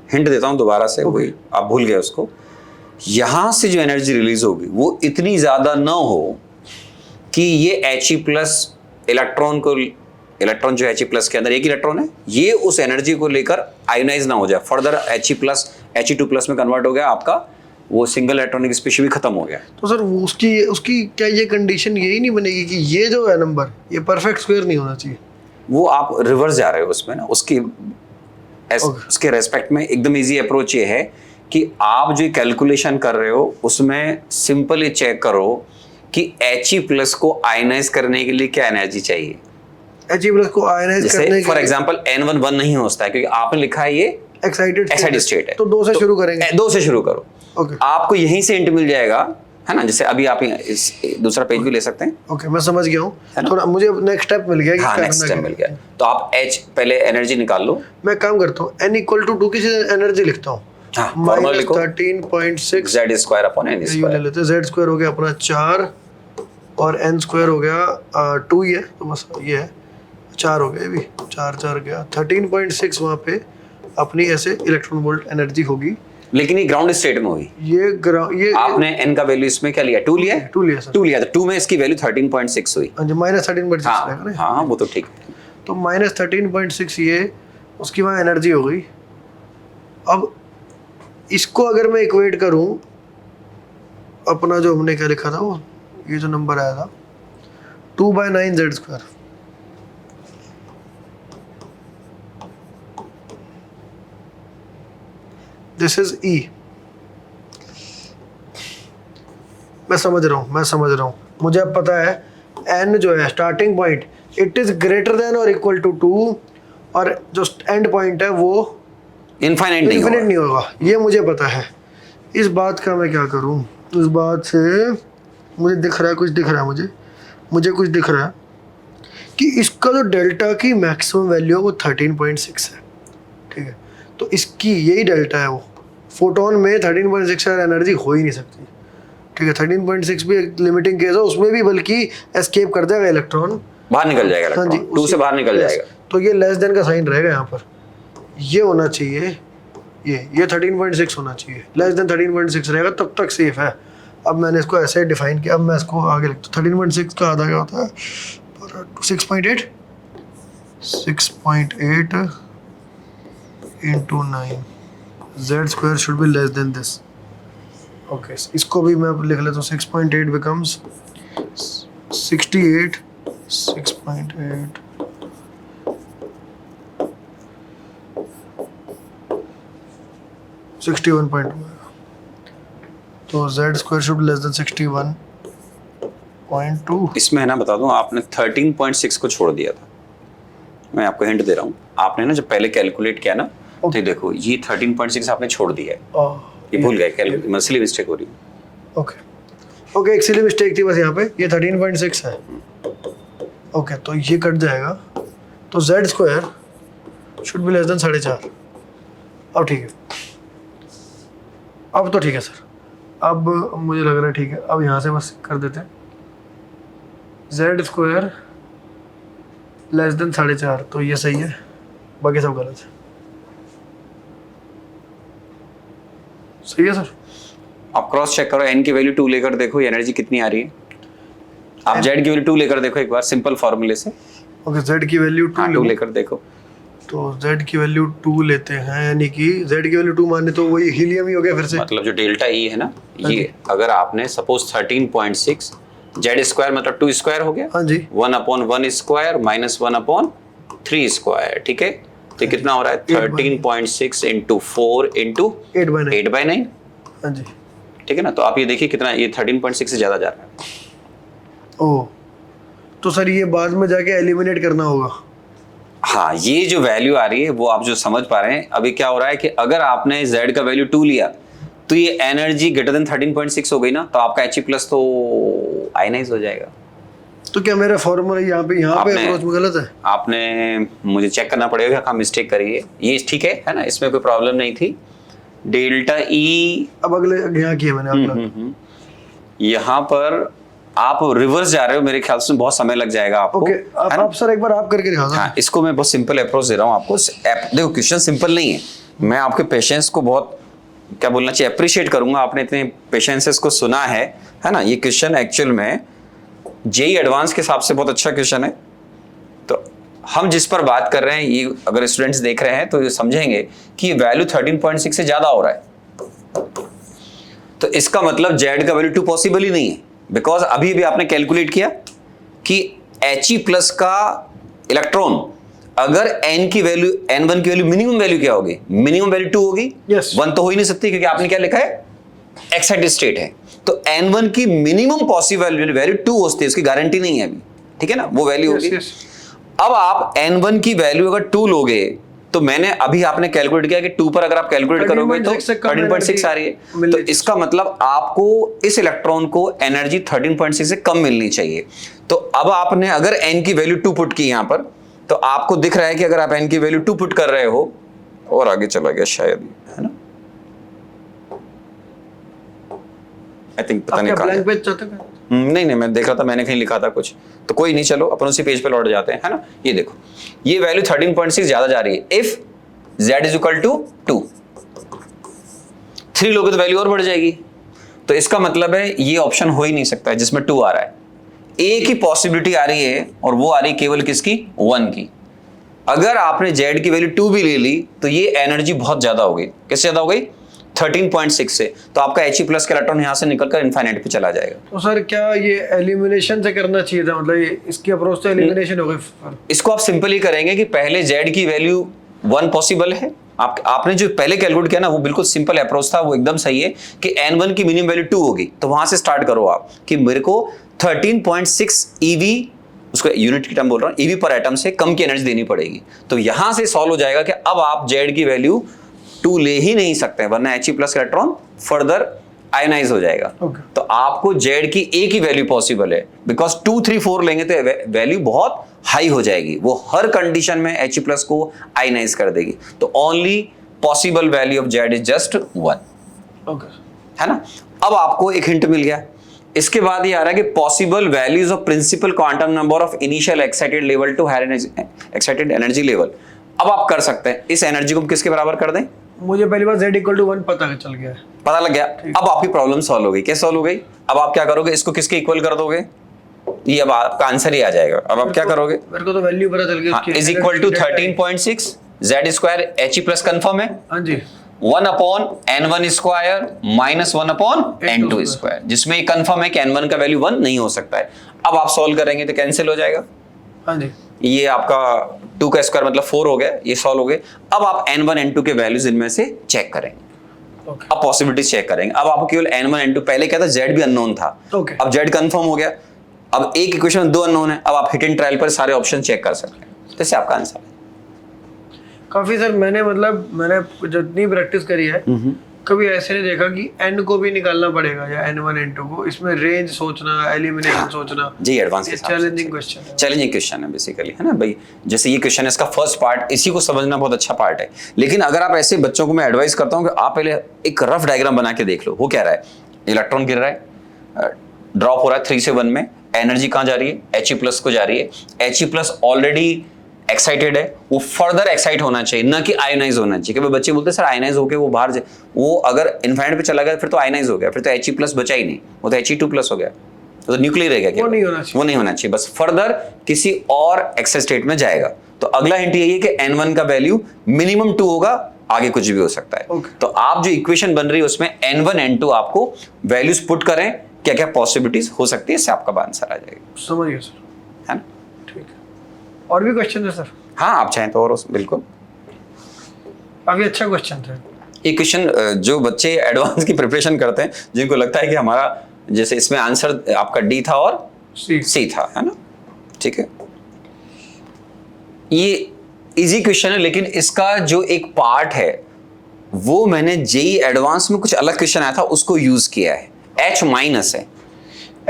हिंट देता हूं दोबारा से, वही आप भूल गए उसको। यहां से जो एनर्जी रिलीज होगी वो इतनी ज्यादा ना हो कि ये He+ इलेक्ट्रॉन जो He+ के अंदर एक इलेक्ट्रॉन है, ये उस एनर्जी को लेकर आयोनाइज ना हो जाए, फर्दर He+ He2+ में कन्वर्ट हो गया, आपका वो सिंगल इलेक्ट्रॉनिक स्पीशीज भी खत्म हो गया। तो सर वो उसकी क्या ये कंडीशन यही नहीं बनेगी कि ये जो है नंबर ये परफेक्ट स्क्वायर नहीं होना चाहिए? वो आप रिवर्स जा रहे हो उसमें ना, उसके रेस्पेक्ट में एकदम इजी अप्रोच ये है कि आप जो कैलकुलेशन कर रहे हो उसमें सिंपली चेक करो कि He+ को आयनाइज करने के लिए क्या एनर्जी चाहिए। He+ को आयनाइज करने के फॉर एग्जांपल N1 नहीं होता है क्योंकि आपने लिखा है ये एक्साइटेड स्टेट है, तो 2 से शुरू करेंगे। 2 से शुरू करो। ओके, आपको यहीं से हिंट मिल जाएगा, है ना, जैसे अभी आप इस दूसरा पेज भी ले सकते हैं। ओके, मैं समझ गया हूँ, थोड़ा मुझे नेक्स्ट स्टेप मिल गया कि हाँ, नेक्स्ट स्टेप मिल गया। तो आप H पहले एनर्जी निकाल लो। मैं काम करता हूँ, N=2 की एनर्जी लिखता हूँ, फॉर्मूला लिखो, 13.6 Z² ले लेते हैं। Z² हो गया अपना 4 और N² हो गया 2 ही है, तो बस ये है 4 हो गया, ये भी 4 गया 13.6 वहाँ पे अपनी ऐसे इलेक्ट्रॉन वोल्ट एनर्जी होगी। लेकिन ये ग्राउंड स्टेट में होगी। ये आपने n का वैल्यू इसमें क्या लिया, 2 लिया है? 2 लिया सर, 2 लिया, तो 2 में इसकी वैल्यू 13.6 हुई। हाँ जी, -13.6 रहेगा ना। हाँ, वो तो ठीक है। तो -13.6 ये उसकी वहाँ एनर्जी हो गई। अब इसको अगर मैं इक्वेट करूँ अपना जो हमने क्या लिखा था, वो ये जो नंबर आया था 2/9 Z², दिस इज E। मैं समझ रहा हूँ, मुझे अब पता है N जो है starting point it is greater than और इक्वल टू 2, और जो एंड पॉइंट है वो इनफाइनाइट नहीं होगा, ये मुझे पता है। इस बात का मैं क्या करूँ, इस बात से मुझे दिख रहा है, मुझे कुछ दिख रहा है कि इसका जो डेल्टा की मैक्सिमम वैल्यू है वो 13.6 है, ठीक है। तो इसकी यही डेल्टा है, वो फोटोन में 13.6 एनर्जी हो ही नहीं सकती, ठीक है। 13.6 भी एक लिमिटिंग केस है, उसमें भी बल्कि एस्केप कर जाएगा इलेक्ट्रॉन, बाहर निकल जाएगा। हाँ जी, 2 से बाहर निकल जाएगा। तो ये लेस देन का साइन रहेगा यहाँ पर, ये होना चाहिए, ये 13.6 होना चाहिए, लेस देन 13.6 रहेगा तब तक सेफ है। अब मैंने इसको ऐसे डिफाइन किया, अब मैं इसको आगे लिखता हूँ। 13.6 का आधा क्या होता है, 6.8 into 9 Z² should be less than this। Okay, इसको भी मैं अब लिख लेता हूँ। 6.8 becomes 68, 6.8 61.2, तो Z² should be less than 61.2। इसमें है ना, बता दूं, आपने 13.6 को छोड़ दिया था। मैं आपको हिंट दे रहा हूँ, आपने ना जब पहले कैलकुलेट किया ना, तो ये देखो ये 13.6 आपने छोड़ दिया है, ये भूल गए, मसली मिस्टेक हो रही है। ओके, एक सिली मिस्टेक थी बस यहाँ पे, ये 13.6 है। ओके, तो ये कट जाएगा, तो Z² should be less than 4.5। अब ठीक है, अब तो ठीक है सर, अब मुझे लग रहा है ठीक है। अब यहाँ से बस कर देते हैं Z² लेस देन 4.5, तो ये सही है, बाकी सब गलत है। सही है सर। आप क्रॉस चेक करो, n की वैल्यू 2 लेकर देखो एनर्जी कितनी आ रही है। आप Z की वैल्यू 2 लेकर देखो एक बार, सिंपल फॉर्मूले से। ओके, Z की वैल्यू 2 लेकर देखो, तो Z की वैल्यू 2 लेते हैं, यानी कि Z की वैल्यू 2 माने तो वही हीलियम ही हो गया फिर से। मतलब जो डेल्टा E है ना, ये अगर आपने सपोज 13.6 Z² मतलब 2² हो गया, हाँ जी, 1/1² माइनस 1/3², ठीक है। तो कितना हो रहा है, 13.6 into 4 into 8/9, हाँ जी, ठीक है ना। तो आप ये देखिए कितना, ये 13.6 से ज्यादा जा रहा है। ओह, तो सर ये बाद में जाके एलिमिनेट करना होगा। हाँ, ये जो वैल्यू आ रही है वो आप जो समझ पा रहे हैं, अभी क्या हो रहा है कि अगर आपने Z का वैल्यू 2 लिया तो ये एनर्जी ग्रेटर देन 13.6 हो गई ना, तो आपका He+ तो आयनाइज हो जाएगा। तो क्या मेरा फॉर्मूला यहाँ पे अप्रोच में गलत है? आपने मुझे चेक करना पड़ेगा, कहाँ मिस्टेक करी है। ये ठीक है ना, इसमें कोई प्रॉब्लम नहीं थी। डेल्टा E अब अगले यहाँ किया मैंने अगला, यहाँ पर आप रिवर्स जा रहे हो, मेरे ख्याल से बहुत समय लग जाएगा आपको। ओके, आप सर एक बार आप करके दिखाओ। हाँ, इसको मैं बहुत सिंपल अप्रोच दे रहा हूँ आपको। देखो, क्वेश्चन सिंपल नहीं है, मैं आपके पेशेंस को बहुत, क्या बोलना चाहिए, अप्रिशिएट करूंगा। आपने इतने पेशेंसेस को सुना है ना। ये क्वेश्चन एक्चुअल में जेई एडवांस के हिसाब से बहुत अच्छा क्वेश्चन है। तो हम जिस पर बात कर रहे हैं, ये अगर स्टूडेंट्स देख रहे हैं तो ये समझेंगे कि ये वैल्यू 13.6 से ज्यादा हो रहा है, तो इसका मतलब जेड का वैल्यू 2 पॉसिबल ही नहीं है। बिकॉज अभी भी आपने कैलकुलेट किया कि He प्लस का इलेक्ट्रॉन अगर n की वैल्यू n1 की वैल्यू मिनिमम वैल्यू क्या होगी? मिनिमम वैल्यू 2 होगी। Yes. 1 तो हो ही नहीं सकती क्योंकि आपने क्या लिखा है? एक्साइटेड स्टेट है। तो n1 की मिनिमम पॉसिबल वैल्यू 2 होती है, उसकी गारंटी नहीं है अभी, ठीक है ना, वो वैल्यू होगी। yes. अब आप n1 की वैल्यू अगर 2 लोगे तो मैंने अभी आपने कैलकुलेट किया कि 2 पर अगर आप कैलकुलेट करोगे तो 13.6 आ रही है। तो इसका मतलब आपको इस इलेक्ट्रॉन को एनर्जी 13.6 से कम मिलनी चाहिए। तो अब आपने अगर n की वैल्यू 2 पुट की यहां पर, तो आपको दिख रहा है कि अगर आप n की वैल्यू 2 पुट कर रहे हो, और आगे चला गया शायद, है ना, आई थिंक पता नहीं ब्लैंक पेज चाहते हैं? नहीं, मैं देख रहा था, मैंने कहीं लिखा था कुछ, तो कोई नहीं, चलो अपन उसी पेज पे लौट जाते हैं, है ना। ये देखो, ये वैल्यू 13.6 ज्यादा जा रही है। If z is equal to 2, 3 लोगे तो वैल्यू और बढ़ जाएगी। तो इसका मतलब है ये ऑप्शन हो ही नहीं सकता है जिसमें 2 आ रहा है। एक ही पॉसिबिलिटी आ रही है और वो आ रही केवल किसकी? 1 की। अगर आपने z की वैल्यू 2 भी ले ली तो ये एनर्जी बहुत ज्यादा हो गई। किससे ज्यादा हो गई? 13.6 से। तो आपका He प्लस का इलेक्ट्रॉन यहां से निकलकर इनफाइनाइट पे चला जाएगा। तो सर क्या ये एलिमिनेशन से करना चाहिए था? मतलब ये इसकी अप्रोच से एलिमिनेशन हो गई। इसको आप सिंपल ही करेंगे कि पहले z की वैल्यू 1 पॉसिबल है। आपने जो पहले कैलकुलेट किया ना, वो बिल्कुल सिंपल अप्रोच था, वो एकदम सही है कि n1 की मिनिमम वैल्यू 2 होगी। तो वहां से स्टार्ट करो आप कि मेरे को 13.6 EV, उसको यूनिट की टर्म बोल रहा हूं, EV पर एटम से कम की एनर्जी देनी पड़ेगी। तो यहां से सॉल्व हो जाएगा कि अब आप z की वैल्यू 2 ले ही नहीं सकते, वरना He प्लस का इलेक्ट्रॉन फर्दर आयनाइज हो जाएगा। तो आपको z की एक ही वैल्यू पॉसिबल है, बिकॉज 2, 3, 4 लेंगे तो वैल्यू बहुत हाई हो जाएगी, वो हर कंडीशन में He प्लस को आयनाइज कर देगी। तो only possible value of z is just 1, है ना। अब आपको एक हिंट मिल गया। इसके बाद ये आ रहा है कि possible values of principal quantum number of initial excited level to higher excited energy level. अब आप कर सकते हैं, इस एनर्जी को हम किसके बराबर कर दें? मुझे पहली बार z इक्वल टू 1 पता चल गया है, पता लग गया। अब आपकी प्रॉब्लम सॉल्व हो गई। कैसे सॉल्व हो गई? अब आप क्या करोगे? इसको किसके इक्वल कर दोगे? ये अब आपका आंसर ही आ जाएगा। अब आप क्या करोगे? मेरे को तो वैल्यू पता चल गई, is equal to 13.6 z square He plus confirm है। हाँ जी। 1 upon n1 square minus 1 upon n2 square, जिसमें ये कंफर्म है कि n1 का वैल्यू 1 नहीं हो सकता है। अब आप सॉल्व करेंगे तो कैंसिल हो जाएगा। हाँ जी। ये आपका 2 का स्क्वायर मतलब 4 हो गया, ये सॉल्व हो गए। अब आप n1 n2 के वैल्यूज इनमें से चेक करेंगे। अब पॉसिबिलिटीज चेक करेंगे। अब आपको केवल n1 n2, पहले क्या था, z भी अननोन था, अब z कंफर्म हो गया। अब एक इक्वेशन में 2 अननोन है, अब आप हिट एंड ट्रायल पर सारे ऑप्शन चेक कर सकते हैं। जैसे आपका आंसर है। काफी सर, मैंने जितनी प्रैक्टिस करी है कभी ऐसे नहीं देखा कि n को भी निकालना पड़ेगा या n1 n2 को, इसमें रेंज सोचना, एलिमिनेशन सोचना जी एडवांस के चैलेंजिंग क्वेश्चन है। चैलेंजिंग क्वेश्चन है बेसिकली, है ना भाई। जैसे ये क्वेश्चन है, इसका फर्स्ट पार्ट, इसी को समझना बहुत अच्छा पार्ट है। लेकिन अगर आप ऐसे बच्चों को मैं एडवाइस करता हूँ कि आप पहले एक रफ डायग्राम बना के देख लो। वो क्या रहा है? इलेक्ट्रॉन गिर रहा है, ड्रॉप हो रहा है 3 से 1 में, एनर्जी कहाँ जा रही है? He प्लस को जा रही है। He प्लस ऑलरेडी एक्साइटेड है, वो फर्दर एक्साइट होना चाहिए, ना कि आयोनाइज होना चाहिए। क्योंकि बच्चे बोलते हैं सर आयोनाइज होके वो बाहर जाए, वो अगर इनफाइनाइट पे चला गया फिर तो आयोनाइज हो गया, फिर तो He प्लस बचा ही नहीं, वो तो He2 प्लस हो गया, तो न्यूक्लियर रह गया। वो नहीं होना चाहिए, वो नहीं होना चाहिए, बस फर्दर किसी और एक्सेस स्टेट में जाएगा। तो अगला हिंट यही है कि n1 का वैल्यू मिनिमम 2 होगा, आगे कुछ भी हो सकता है। तो आप जो इक्वेशन बन रही है उसमें n1 n2 आपको वैल्यूज पुट करें, क्या क्या पॉसिबिलिटीज हो सकती है, इससे आपका आंसर आ जाएगा। समझ गया सर, है ना। ठीक है। और भी क्वेश्चन है सर? हाँ, आप चाहें तो और बिल्कुल। काफी अच्छा क्वेश्चन था ये क्वेश्चन। जो बच्चे एडवांस की प्रिपरेशन करते हैं, जिनको लगता है कि हमारा जैसे इसमें आंसर आपका डी था और सी था, है ना, ठीक है। ये इजी क्वेश्चन है, लेकिन इसका जो एक पार्ट है वो मैंने जेई एडवांस में कुछ अलग क्वेश्चन आया था उसको यूज किया है। H माइनस है,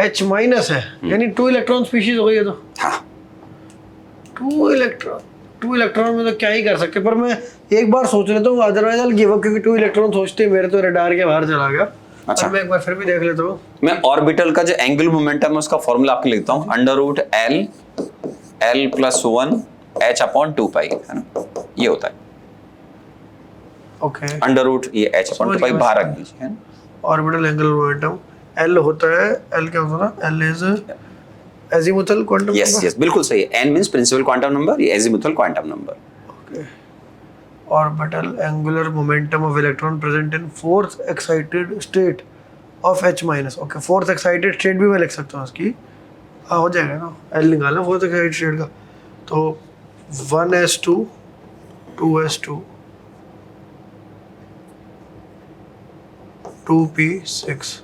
H माइनस है, यानी 2 इलेक्ट्रॉन स्पीशीज हो गई है। तो हाँ, 2 इलेक्ट्रॉन में तो क्या ही कर सकते। पर मैं एक बार सोच लेता हूँ, अदरवाइज आई गिव अप, क्योंकि 2 इलेक्ट्रॉन सोचते मेरे तो रडार के बाहर चला गया। अच्छा, मैं एक बार फिर भी देख लेता हूँ। मैं ऑर्बिटल का जो एंगुलर मोमेंटम है उसका फॉर्मूला आपको लिखता हूँ, √L प्लस 1 H अपॉन 2 पाई, है ना, ये होता है। ओके, अंडर ये H अपॉन 2 पाई बाहर रख दीजिए, है ना। ऑर्बिटल एंगुलर मोमेंटम L होता है, L क्या होता है ना, L is azimuthal quantum yes number. Yes, बिल्कुल सही है। n means principal quantum number, ये azimuthal quantum number. Okay. Orbital angular momentum of electron present in fourth excited state of H minus. Okay, fourth excited state भी मैं लिख सकता हूँ उसकी। हाँ, हो जाएगा ना, एल निकालना फोर्थ एक्साइटेड स्टेट का। तो 1s2 2s2 2p6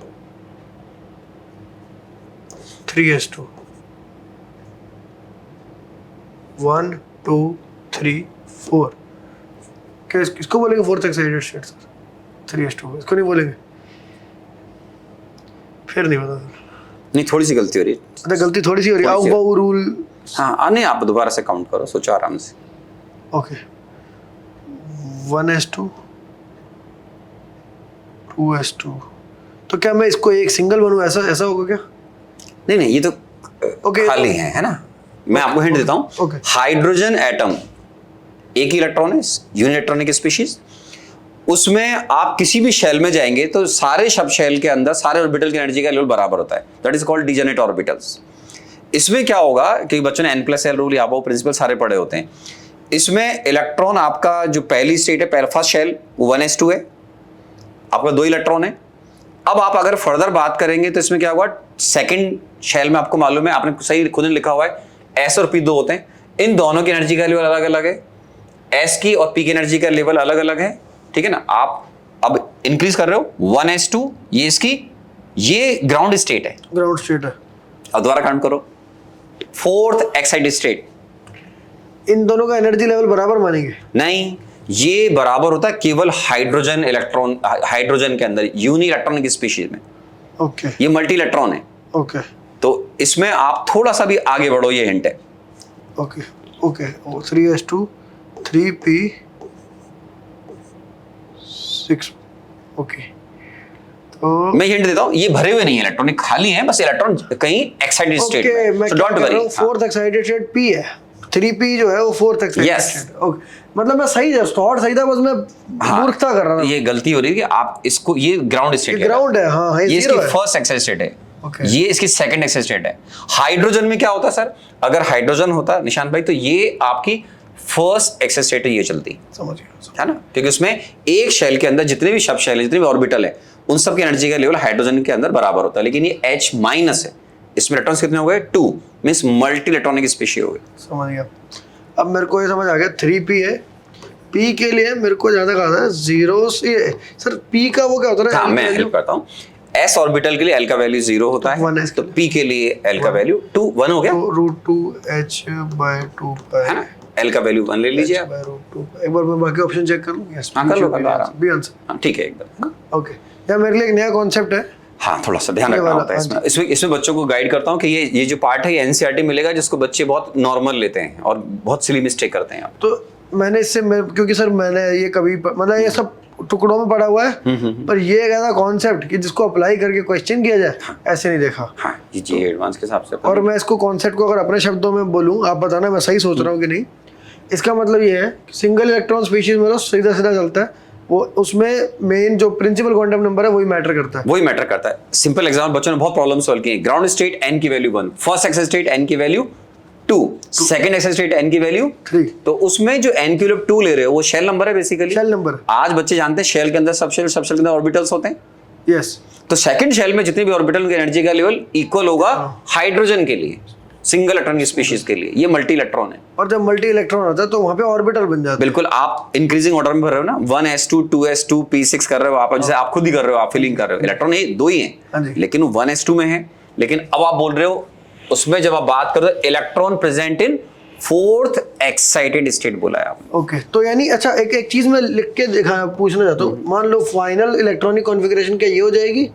3s2 1 2 3 4। क्या इसको बोलेंगे fourth excited state sir? 3s2 इसको नहीं बोलेंगे? फिर नहीं पता सर। नहीं, थोड़ी सी गलती हो रही है। अच्छा, गलती थोड़ी सी हो रही है। थोड़ी सी। आउ रूल। हाँ नहीं, आप दोबारा से काउंट करो, सोचो आराम से। Okay, 1s2 2s2। तो क्या मैं इसको एक सिंगल बनूं, ऐसा ऐसा होगा क्या? नहीं नहीं, ये तो Okay. खाली है ना। मैं आपको हिंट देता हूँ। Okay. हाइड्रोजन एटम एक ही इलेक्ट्रॉन है, यूनिइलेक्ट्रॉनिक स्पीशीज। उसमें आप किसी भी शेल में जाएंगे तो सारे सब शेल के अंदर सारे ऑर्बिटल की एनर्जी का लेवल बराबर होता है। That is called degenerate orbitals. इसमें क्या होगा कि बच्चों ने n+l रूल या वो प्रिंसिपल सारे पढ़े होते हैं। इसमें इलेक्ट्रॉन आपका जो पहली स्टेट है, फर्स्ट शेल 1s2 है, आपका 2 इलेक्ट्रॉन है। अब आप अगर फर्दर बात करेंगे तो इसमें क्या होगा, सेकंड शेल में आपको मालूम है, आपने सही खुद ने लिखा हुआ है S और P 2 होते हैं। इन दोनों की एनर्जी का लेवल अलग अलग है। S की और P की एनर्जी का लेवल अलग अलग है, ठीक है ना। आप अब इंक्रीज कर रहे हो 1s2, ये इसकी, ये ग्राउंड स्टेट है। ग्राउंड स्टेट है। अब दोबारा काउंट करो, फोर्थ एक्साइटेड स्टेट। इन दोनों का एनर्जी लेवल बराबर मानेंगे? नहीं, ये बराबर होता है केवल हाइड्रोजन इलेक्ट्रॉन, हाइड्रोजन के अंदर यूनि इलेक्ट्रॉनिक स्पीशीज में। ओके ये मल्टी इलेक्ट्रॉन है। ओके तो इसमें आप थोड़ा सा भी आगे बढ़ो, ये हिंट है। Okay okay. 3s2 3p6। Okay, तो मैं हिंट देता हूं, ये भरे हुए नहीं है इलेक्ट्रॉन, खाली है, बस इलेक्ट्रॉन कहीं एक्साइटेड स्टेट ओके, में। मैं सो क्या डोंट कह रहा वरी। हूँ, फोर्थ एक्साइटेड स्टेट p है, 3p जो है वो fourth excited Yes. State. Okay, मतलब मैं सही था, थॉट सही था, बस मैं मूर्खता कर रहा था। ये गलती हो रही है कि आप इसको, ये ग्राउंड स्टेट है, ग्राउंड है। हाँ, ये इसकी zero है। फर्स्ट एक्साइटेड स्टेट है, Okay. ये इसकी सेकंड एक्साइटेड स्टेट है। हाइड्रोजन में क्या होता है सर, अगर हाइड्रोजन होता निशान भाई, तो ये आपकी फर्स्ट एक्साइटेड स्टेट है, ये चलती समझ गया। है ना, क्योंकि उसमें एक शेल के अंदर जितने भी सब शेल है, जितने भी ऑर्बिटल है, उन सब की एनर्जी का लेवल हाइड्रोजन के अंदर बराबर होता है। लेकिन ये H माइनस है, इसमें इलेक्ट्रॉन्स कितने हो गए, 2, मींस मल्टी इलेक्ट्रॉनिक स्पीशीज हो गए। समझ गया। अब मेरे को ये समझ आ गया, 3p है। p के लिए मेरे को ज्यादा कहा था 0 से। सर p का वो क्या होता है ना? हाँ, मैं हेल्प करता हूँ। S ऑर्बिटल के लिए L का वैल्यू 0 होता है, 1s तो P के लिए L का वैल्यू 1 हो गया, √2h/2 है ना। L का वैल्यू 1 ले लीजिए आप। √2। एक बार मैं बाकी ऑप्शन चेक कर लूं। यस, हाँ, कर लो आराम। B answer. हाँ, ठीक है एकदम। ओके, यार मेरे लिए एक नया कॉन्सेप्ट है। हाँ, थोड़ा सा ध्यान ये रखना वाला, होता है इसमें। इसमें बच्चों को गाइड करता हूँ कि ये जो पार्ट है, ये NCERT मिलेगा, जिसको बच्चे बहुत नॉर्मल लेते हैं और बहुत सिली मिस्टेक करते हैं। तो मैंने इससे क्योंकि सर मैंने ये कभी मतलब ये सब टुकड़ों में पढ़ा हुआ है, पर ये एक ऐसा कॉन्सेप्ट कि जिसको अप्लाई करके क्वेश्चन किया जाए, ऐसे नहीं देखा। हाँ, ये जी एडवांस के हिसाब से। और मैं इसको कॉन्सेप्ट को अगर अपने शब्दों में बोलूँ, आप बताना मैं सही सोच रहा हूँ कि नहीं। इसका मतलब ये है, सिंगल इलेक्ट्रॉन स्पीशीज में तो सीधा सीधा चलता है, वो उसमें मेन जो प्रिंसिपल क्वांटम नंबर है वही मैटर करता है। वही मैटर करता है। सिंपल एग्जाम्पल, बच्चों ने बहुत प्रॉब्लम सॉल्व की है। ग्राउंड स्टेट n की value 1, first excited state n की value 2, second excited state n की वैल्यू 3। तो उसमें जो n की वैल्यू 2 ले रहे हो, वो शेल नंबर है बेसिकली। Shell number. आज बच्चे जानते हैं शेल के अंदर सब शेल के अंदर ऑर्बिटल्स होते हैं। यस। तो सेकंड शेल में जितने भी ऑर्बिटल की एनर्जी का लेवल इक्वल होगा हाइड्रोजन के लिए, सिंगल इलेक्ट्रॉन की स्पीशीज के लिए। ये मल्टी इलेक्ट्रॉन है। और जब मल्टी इलेक्ट्रॉन होता है तो वहां पे ऑर्बिटल बन जाता है। बिल्कुल, आप इंक्रीजिंग ऑर्डर में भर रहे हो ना, 1s2 2s2 p6 कर रहे हो आप, जैसे आप खुद ही कर रहे हो, आप फिलिंग कर रहे हो। इलेक्ट्रॉन ये 2 ही हाँ हैं, जी। लेकिन वो 1s2 में है। लेकिन अब आप बोल रहे हो उसमें, जब आप बात कर रहे हो electron present in fourth excited state बोला है आपने। ओके, तो यानी अच्छा एक चीज मैं लिख के दिखा पूछना चाहता हूँ। मान लो फाइनल इलेक्ट्रॉनिक कॉन्फ़िगरेशन क्या ये हो जाएगी?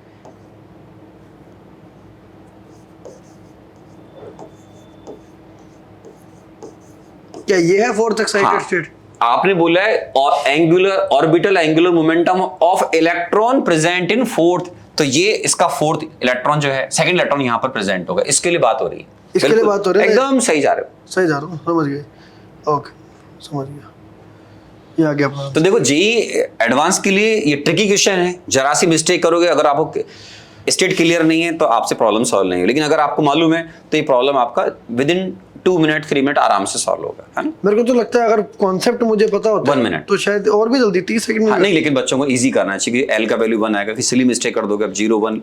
क्या ये है फोर्थ एक्साइटेड स्टेट? आपने बोला है और angular orbital angular momentum of electron present in fourth, तो ये इसका फोर्थ इलेक्ट्रॉन जो है, सेकंड इलेक्ट्रॉन यहां पर प्रेजेंट होगा। इसके लिए बात हो रही है। इसके लिए बिल्कुल, बात हो रही है। एकदम सही जा रहे हो। सही जा रहा हूँ, समझ गए। ओके, समझ गया। ये आ गया अपना। तो देखो, जेई एडवांस के लिए ये ट्रिकी क्वेश्चन है। जरा सी मिस्टेक करोगे, अगर आपको स्टेट क्लियर नहीं है तो आपसे प्रॉब्लम सॉल्व नहीं है, लेकिन अगर आपको मालूम है तो ये प्रॉब्लम आपका विद इन 2 मिनट 3 मिनट आराम से सॉल्व होगा, है ना। मेरे को तो लगता है अगर कॉन्सेप्ट मुझे पता होता 1 है मिनट तो शायद और भी जल्दी 30 सेकंड में हाँ, नहीं लेकिन बच्चों को इजी करना चाहिए कि एल का वैल्यू 1 आएगा, कि सिली मिस्टेक कर दोगे अब 0 1,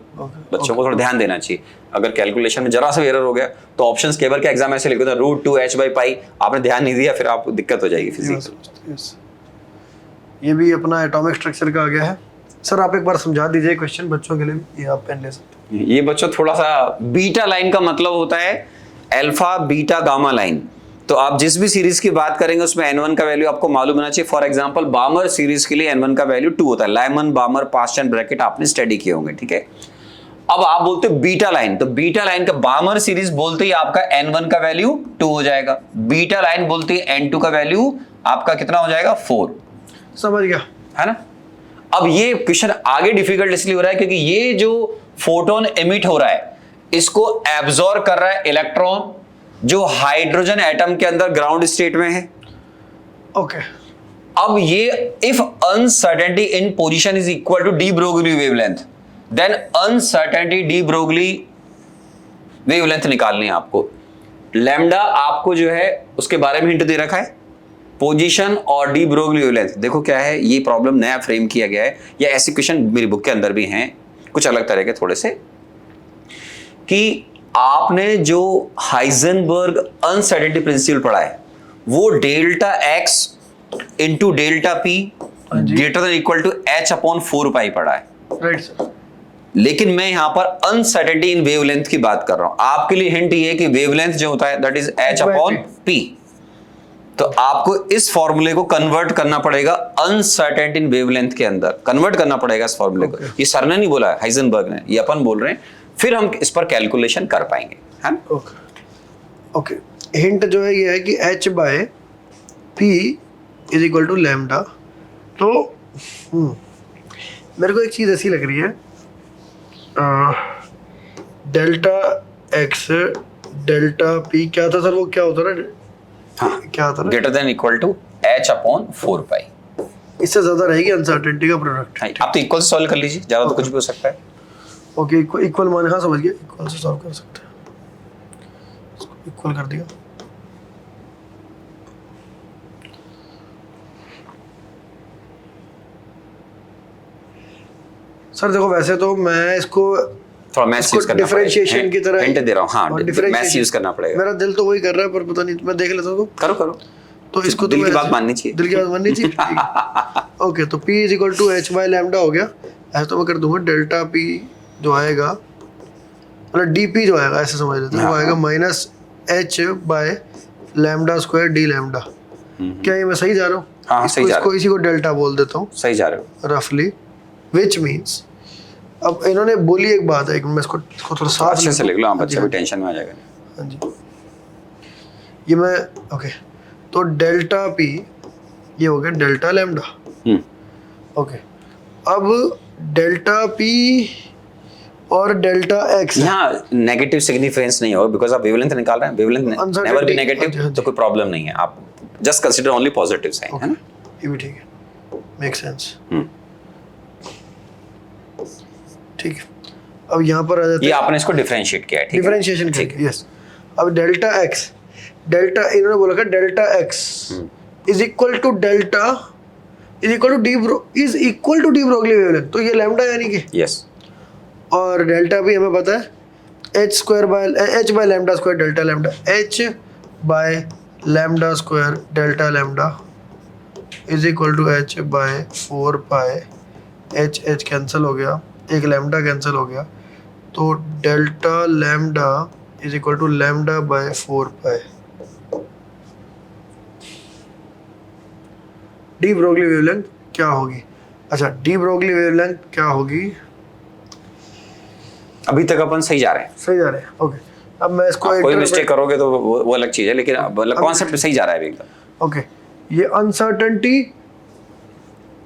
बच्चों को थोड़ा ध्यान देना चाहिए। अगर कैलकुलेशन में जरा सा एरर हो गया तो ऑप्शंस केवल के एग्जाम ऐसे लिखे होते हैं √2h/π, आपने ध्यान नहीं दिया फिर आपको दिक्कत हो जाएगी फिजिक्स। ये भी अपना एटॉमिक स्ट्रक्चर का आ गया है। सर आप एक बार समझा दीजिए क्वेश्चन बच्चों के लिए भी, ये आप पेन ले सकते हैं। ये बच्चों थोड़ा सा बीटा लाइन का मतलब होता है अल्फा बीटा गामा लाइन। तो आप जिस भी सीरीज की बात करेंगे उसमें n1 का वैल्यू आपको मालूम होना चाहिए। फॉर एग्जांपल बामर सीरीज के लिए n1 का वैल्यू 2 होता है। लाइमन बामर पास्चन ब्रैकेट आपने स्टडी किए होंगे, ठीक है। अब आप बोलते हो बीटा लाइन, तो बीटा लाइन का बामर सीरीज बोलते ही आपका n1 का वैल्यू 2 हो जाएगा, बीटा लाइन बोलते ही n2 का वैल्यू आपका कितना हो जाएगा 4। समझ गया, है ना। अब ये क्वेश्चन आगे डिफिकल्ट इसलिए हो रहा है क्योंकि ये जो फोटोन एमिट हो रहा है इसको एब्जॉर्ब कर रहा है इलेक्ट्रॉन जो हाइड्रोजन एटम के अंदर ग्राउंड स्टेट में है। ओके अब ये if uncertainty in position is equal to de Broglie wavelength, then uncertainty de Broglie wavelength निकालनी है आपको। लैम्डा आपको जो है उसके बारे में हिंट दे रखा है, पोजीशन और डी ब्रोगली वेवलेंथ। देखो क्या है, ये प्रॉब्लम नया फ्रेम किया गया है, या ऐसे क्वेश्चन मेरी बुक के अंदर भी हैं कुछ अलग तरह के थोड़े से, कि आपने जो हाइजेनबर्ग अनसर्टेनिटी प्रिंसिपल पढ़ा है वो delta X into delta P greater than equal to h/4π पढ़ा है, राइट सर। लेकिन मैं यहां पर अनसर्टेनिटी इन वेवलेंथ की बात कर रहा हूं। आपके लिए हिंट ये है कि वेवलेंथ जो होता है दैट इज h/p। तो आपको इस फॉर्मूले को कन्वर्ट करना पड़ेगा अनसर्टेनिटी इन वेवलेंथ के अंदर, कन्वर्ट करना पड़ेगा इस फॉर्मूले को। ये सर ने नहीं बोला है, हाइजेनबर्ग ने, ये अपन बोल रहे हैं, फिर हम इस पर कैलकुलेशन कर पाएंगे, है ना। ओके हिंट जो है ये है कि h/p is equal to lambda. तो मेरे को एक चीज़ ऐसी लग रही है, डेल्टा एक्स डेल्टा पी क्या था सर, वो क्या होता है? हाँ, क्या होता है? Greater than equal to h/4π। इससे ज्यादा रहेगी अनसर्टेनिटी का प्रोडक्ट। आप तो इक्वल से सॉल्व कर लीजिए, ज्यादा तो कुछ भी हो सकता है। ओके इक्वल मान, हाँ समझ गया, इक्वल से सॉल्व कर सकते हैं। इसको इक्वल कर दिया। सर देखो वैसे तो मैं इसको थोड़ा मैथ्स यूज करना पड़ेगा, डिफरेंशिएशन की तरह हिंट दे रहा हूं। हाँ, मैथ्स यूज करना पड़ेगा। मेरा दिल तो वही कर रहा है पर पता नहीं, मैं देख लेता हूँ। करो करो, तो इसको दिल की बात माननी चाहिए, दिल की बात माननी चाहिए। ओके तो p is equal to h/λ हो गया। ऐसा तो मैं कर दूंगा डेल्टा p जो आएगा, मतलब dp जो आएगा ऐसे समझ लेते हैं, वो आएगा माइनस h/λ² d लैम्डा। क्या ये मैं सही जा रहा हूँ? हाँ सही जा रहे हो, इसी को डेल्टा बोल देता हूँ, सही जा रहे हो रफली, विच मीन्स अब इन्होंने बोली एक बात है, एक मैं इसको थोड़ा साफ अच्छे से लिख लो, बच्चा भी टेंशन में आ जाएगा। हाँ जी, ये मैं ओके तो डेल्टा p ये हो गया डेल्टा लैम्डा। ओके अब डेल्टा p और डेल्टा x यहाँ नेगेटिव सिग्निफिकेंस नहीं होगा बिकॉज आप वेवलेंथ निकाल रहे हैं, वेवलेंथ नेवर बी नेगेटिव, तो कोई प्रॉब्लम नहीं है। आप just consider only positive sign, है ना। ये भी ठीक है, मेक सेंस। ठीक है, अब यहाँ पर आ जाते ये आपने इसको डिफरेंशिएट किया है, ठीक है, डिफरेंशिएशन किया, यस। अब डेल्टा x, डेल्टा इन्होंने बोला था delta x is equal to delta is equal to de Broglie wavelength, तो ये लैम्डा यानी कि यस। और डेल्टा भी हमें पता है h/λ² delta lambda, h/λ² delta lambda is equal to h/4π। h cancel हो गया, एक लैम्डा कैंसिल हो गया, तो delta lambda is equal to λ/4π। De Broglie wavelength क्या होगी? अच्छा डी ब्रोगली वेवलेंथ क्या होगी? अभी तक अपन सही जा रहे हैं, सही जा रहे हैं। ओके अब मैं इसको कोई मिस्टेक करोगे तो वो अलग चीज है, लेकिन मतलब कॉन्सेप्ट सही जा रहा है अभी एकदम। ओके ये अनसर्टेनिटी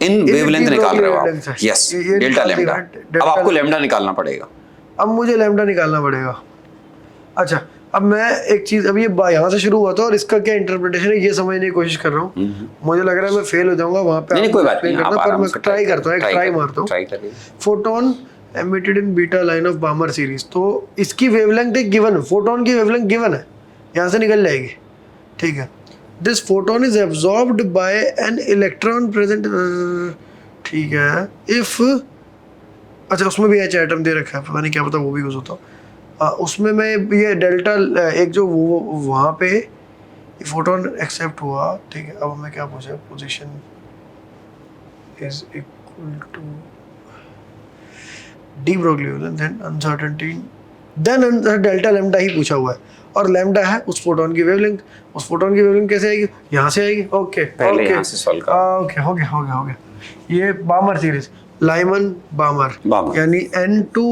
इन वेवलेंथ निकाल रहे हो आप, यस, डेल्टा लैम्डा। अब आपको लैम्डा निकालना पड़ेगा, अब मुझे लैम्डा निकालना पड़ेगा। अच्छा अब मैं एक चीज, अब ये यहाँ से शुरू हुआ था और इसका क्या इंटरप्रिटेशन है ये समझने की कोशिश कर रहा हूँ। मुझे लग रहा है मैं फेल हो जाऊंगा वहां पे। नहीं कोई बात नहीं, पर मैं ट्राई करता हूँ, एक ट्राई मारता हूँ। Photon emitted in beta line of बामर series. तो इसकी वेवलेंथ एक गिवन है, फोटोन की वेवलेंथ गिवन है, यहाँ से निकल जाएगी, ठीक है। This photon is absorbed bye an electron present, ठीक है। इफ, अच्छा उसमें भी एच एटम दे रखा है, पता नहीं क्या पता वो भी यूज होता हो। उसमें मैं ये डेल्टा एक जो वो वहाँ पे फोटोन एक्सेप्ट हुआ, ठीक है। अब हमें क्या पूछा, position is equal to de Broglie wavelength, then uncertainty, then delta lambda ही पूछा हुआ है, और लैम्डा है उस फोटोन की वेवलेंथ। उस फोटोन की वेवलेंथ कैसे आएगी, यहाँ से आएगी, ओके पहले यहाँ से सॉल्व कर। ओके, हो गया। ये बामर सीरीज, लाइमन बामर, यानी N2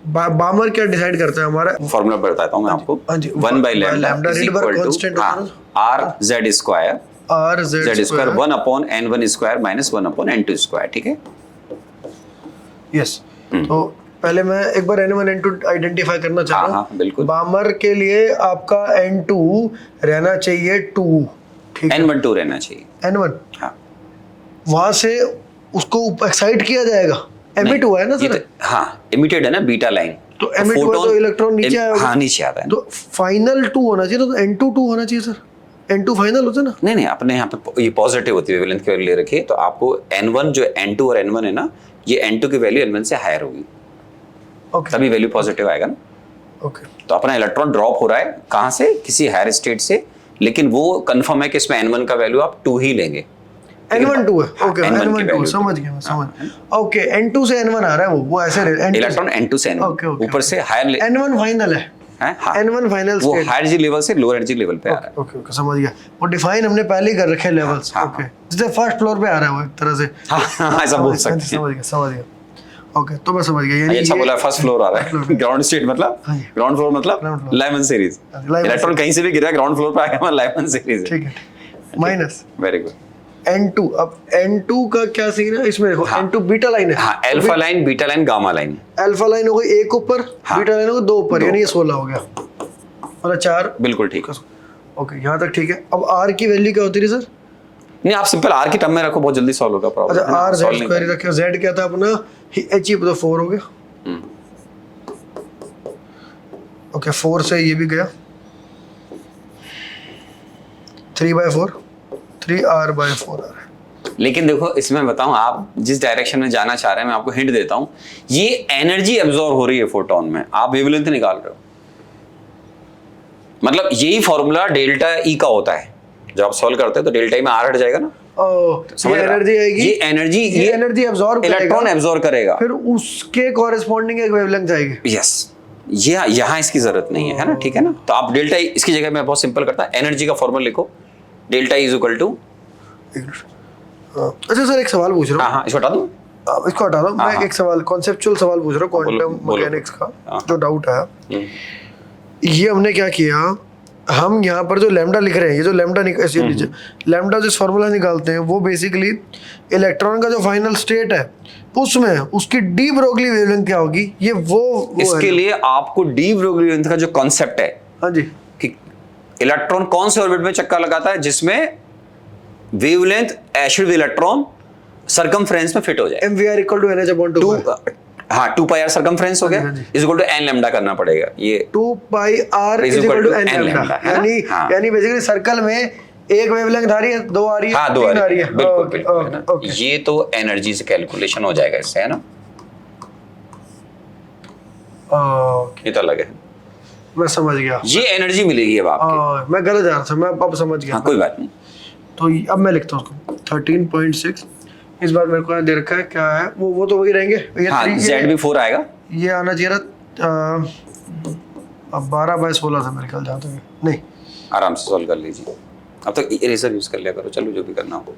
बामर क्या डिसाइड करता है हमारा, फॉर्मूला बताता हूँ मैं आपको। 1 by lambda is equal to r z square, r z square 1 upon n1 square minus 1 upon n2 square, ठीक है। यस, तो पहले मैं एक बार N1 N2 आइडेंटिफाई करना चाह रहा हूँ। बिल्कुल। बामर के लिए आपका N2 रहना चाहिए 2, ठीक है। N1 2 रहना चाहिए, N1, हाँ। वहां से उसको एक्साइट किया जाएगा, एमिट हुआ है ना सर, हाँ एमिटेड है ना बीटा लाइन, तो एमिट हुआ तो इलेक्ट्रॉन नीचे आएगा, हाँ नीचे आता है, तो फाइनल 2 होना चाहिए, तो N2 2 होना चाहिए सर, N2 फाइनल होता है ना। नहीं अपने यहाँ पे ये पॉजिटिव होती है वेवलेंथ की वैल्यू ले रखिए, तो आपको N1 जो N2 और N1 है ना, ये N2 की वैल्यू N1 से हायर होगी, ओके, तभी वैल्यू पॉजिटिव आएगा ना। ओके, तो अपना इलेक्ट्रॉन ड्रॉप हो रहा है कहाँ से, किसी हायर स्टेट से, लेकिन वो कंफर्म है कि इसमें N1 का वैल्यू आप 2 ही लेंगे। N1 2 है, ओके, N1 N1 2 समझ गया मैं, समझ, ओके। N2 से N1 आ रहा है, वो ऐसे इलेक्ट्रॉन N2 से N1 ऊपर से हायर N1 फाइनल है, हाँ, N1 फाइनल वो स्टेट, हायर एनर्जी लेवल से लोअर एनर्जी लेवल पे आ रहा है। ओके, ओके, समझ गया। वो डिफाइन हमने पहले ही कर रखे लेवल्स, ओके, जैसे फर्स्ट फ्लोर पे आ रहा है वो एक तरह से, हाँ ऐसा बोल सकते हैं। समझ गया, ओके, तो मैं समझ गया। यानी अच्छा बोला, फर्स्ट फ्लोर आ रहा है, ग्राउंड स्टेट मतलब, ग्राउंड फ्लोर मतलब लाइमन सीरीज, इलेक्ट्रॉन कहीं से भी गिरा ग्राउंड फ्लोर पे आ गया, लाइमन सीरीज, ठीक है, माइनस वेरी गुड। N2, अब N2 का क्या सीन है इसमें, देखो N2 बीटा लाइन है, हाँ, alpha line, beta line, gamma line. Alpha line हो गई एक ऊपर, बीटा लाइन हो गई 2 ऊपर, यानी ये 16 हो गया, मतलब 4, बिल्कुल ठीक। ओके, यहाँ तक ठीक है। अब R की वैल्यू क्या होती है सर? नहीं आप सिंपल R की टर्म में रखो, बहुत जल्दी सॉल्व होगा प्रॉब्लम। अच्छा, R Z स्क्वायर रखे, Z क्या था अपना, H तो 4 हो गया, ओके, 4 से ये भी गया, 3/4, 3R/4 आ रहा है। लेकिन देखो इसमें बताऊं, आप जिस डायरेक्शन में जाना चाह रहे हैं, मैं आपको हिंट देता हूं, ये एनर्जी एब्जॉर्ब हो रही है फोटोन में, आप वेवलेंथ निकाल रहे हो, मतलब यही फॉर्मूला डेल्टा ई का होता है, जब आप सॉल्व करते हैं तो डेल्टा ई में आर हट जाएगा ना, ये एनर्जी आएगी, ये एनर्जी एब्जॉर्ब इलेक्ट्रॉन एब्जॉर्ब करेगा, फिर उसके कॉरेस्पॉन्डिंग एक वेवलेंथ आएगी। यस, ये यहाँ इसकी जरूरत नहीं है ना, ठीक है ना। तो आप डेल्टा ई, इसकी जगह मैं बहुत सिंपल करता हूं, एनर्जी का फॉर्मूला लिखो, delta E is equal to, अच्छा सर एक सवाल पूछ रहा हूँ, हाँ इसको हटा दूं, इसको हटा दो, मैं एक सवाल कॉन्सेप्चुअल सवाल पूछ रहा हूँ, क्वांटम मैकेनिक्स का जो डाउट है। ये हमने क्या किया, हम यहाँ पर जो लैम्डा लिख रहे हैं, ये जो लैम्डा लैम्डा जिस फॉर्मूला निकालते हैं, वो बेसिकली इलेक्ट्रॉन का जो फाइनल स्टेट है उसमें उसकी डी ब्रोगली वेवलेंथ क्या होगी, ये वो इसके लिए आपको डी ब्रोगली वेवलेंथ का जो कॉन्सेप्ट है, हाँ जी, कि इलेक्ट्रॉन कौन से ऑर्बिट में चक्कर लगाता है जिसमें वेवलेंथ एसिड इलेक्ट्रॉन सरकमफ्रेंस में फिट हो जाए, MVR = NH/2, हाँ 2πr सरकमफ्रेंस हो गया, is equal to n lambda करना पड़ेगा, ये 2πr = n लैम्डा, यानी बेसिकली सर्कल में एक वेवलेंथ आ रही है, 2 आ रही है, हाँ 2 आ रही है, बिल्कुल बिल्कुल है ना? ओके, ये तो एनर्जी से कैलकुलेशन हो जाएगा इससे, है ना, ये तो अलग है, मैं समझ गया, ये एनर्जी मिलेगी अब आपको, मैं गलत जा रहा था, मैं अब समझ गया, हाँ कोई बात नहीं। तो अब मैं लिखता हूँ उसको 13.6, इस बार मेरे को दे रखा है, क्या है वो तो वही रहेंगे, ये हाँ, Z भी 4 आएगा, ये आना चाहिए था, अब 12/16 था मेरे ख्याल, जहाँ तक नहीं, आराम से सॉल्व कर लीजिए, अब तक इरेजर यूज कर लिया करो, चलो जो भी करना हो।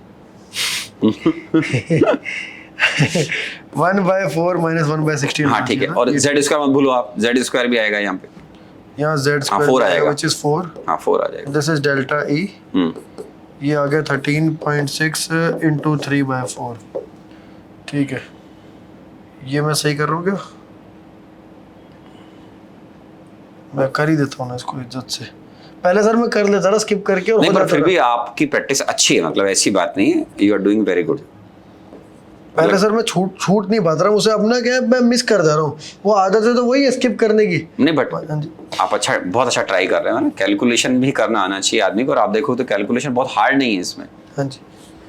1/4 - 1/16, हाँ ठीक है, और Z स्क्वायर मत भूलो आप, Z स्क्वायर भी आएगा यहाँ पे, यहाँ Z हाँ 4 आएगा, which is 4, हाँ 4 आ जाएगा, दिस इज डेल्टा E, ये आ गया 13.6 × 3/4, ठीक है, ये मैं सही कर रहा हूँ क्या, मैं कर ही देता हूँ ना इसको इज्जत से, पहले सर मैं कर लेता था स्किप करके, और नहीं पर फिर भी आपकी प्रैक्टिस अच्छी है, मतलब ऐसी बात नहीं है, you are doing very good, पहले सर मैं छूट नहीं पाता रहा, मुझे अपना क्या है, मैं मिस कर जा रहा हूँ, वो आदत है तो वही स्किप करने की। नहीं बट हाँ जी। आप बहुत अच्छा ट्राई कर रहे हो ना, कैलकुलेशन भी करना आना चाहिए आदमी को, और आप देखो तो कैलकुलेशन बहुत हार्ड नहीं है इसमें, हाँ जी।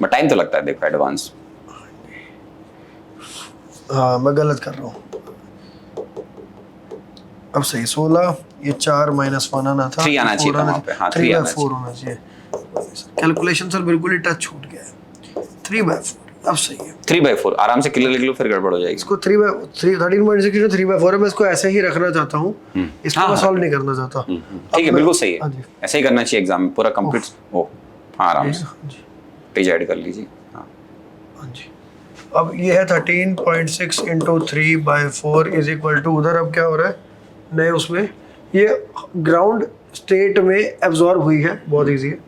बट टाइम तो लगता है देखो एडवांस। हाँ मैं गलत कर रहा हूँ, अब सही 16, ये 4 - 1 आना था, 3 आना चाहिए था वहाँ पे, हाँ 3 आना 3/4 होना चाहिए। कैलकुलेशन सर बिल्कुल ही टच छूट गया है, 3/4 अब सही है। 3/4 आराम से क्लियर लिख लो, फिर गड़बड़ हो जाएगी। इसको 3/3 13.6 3/4 है, मैं इसको ऐसे ही रखना चाहता हूँ, इसको हाँ, मैं हाँ। सॉल्व नहीं करना चाहता। ठीक है, बिल्कुल सही हाँ है, जी। ऐसे ही करना चाहिए एग्जाम में पूरा कंप्लीट। ओ हाँ आराम से हाँ जी। पेज ऐड कर लीजिए। हाँ हाँ जी। अब ये है 13.6 × 3/4 इज इक्वल टू, उधर अब क्या हो रहा है नए उसमें, ये ग्राउंड स्टेट में एब्जॉर्ब हुई है, बहुत इजी है।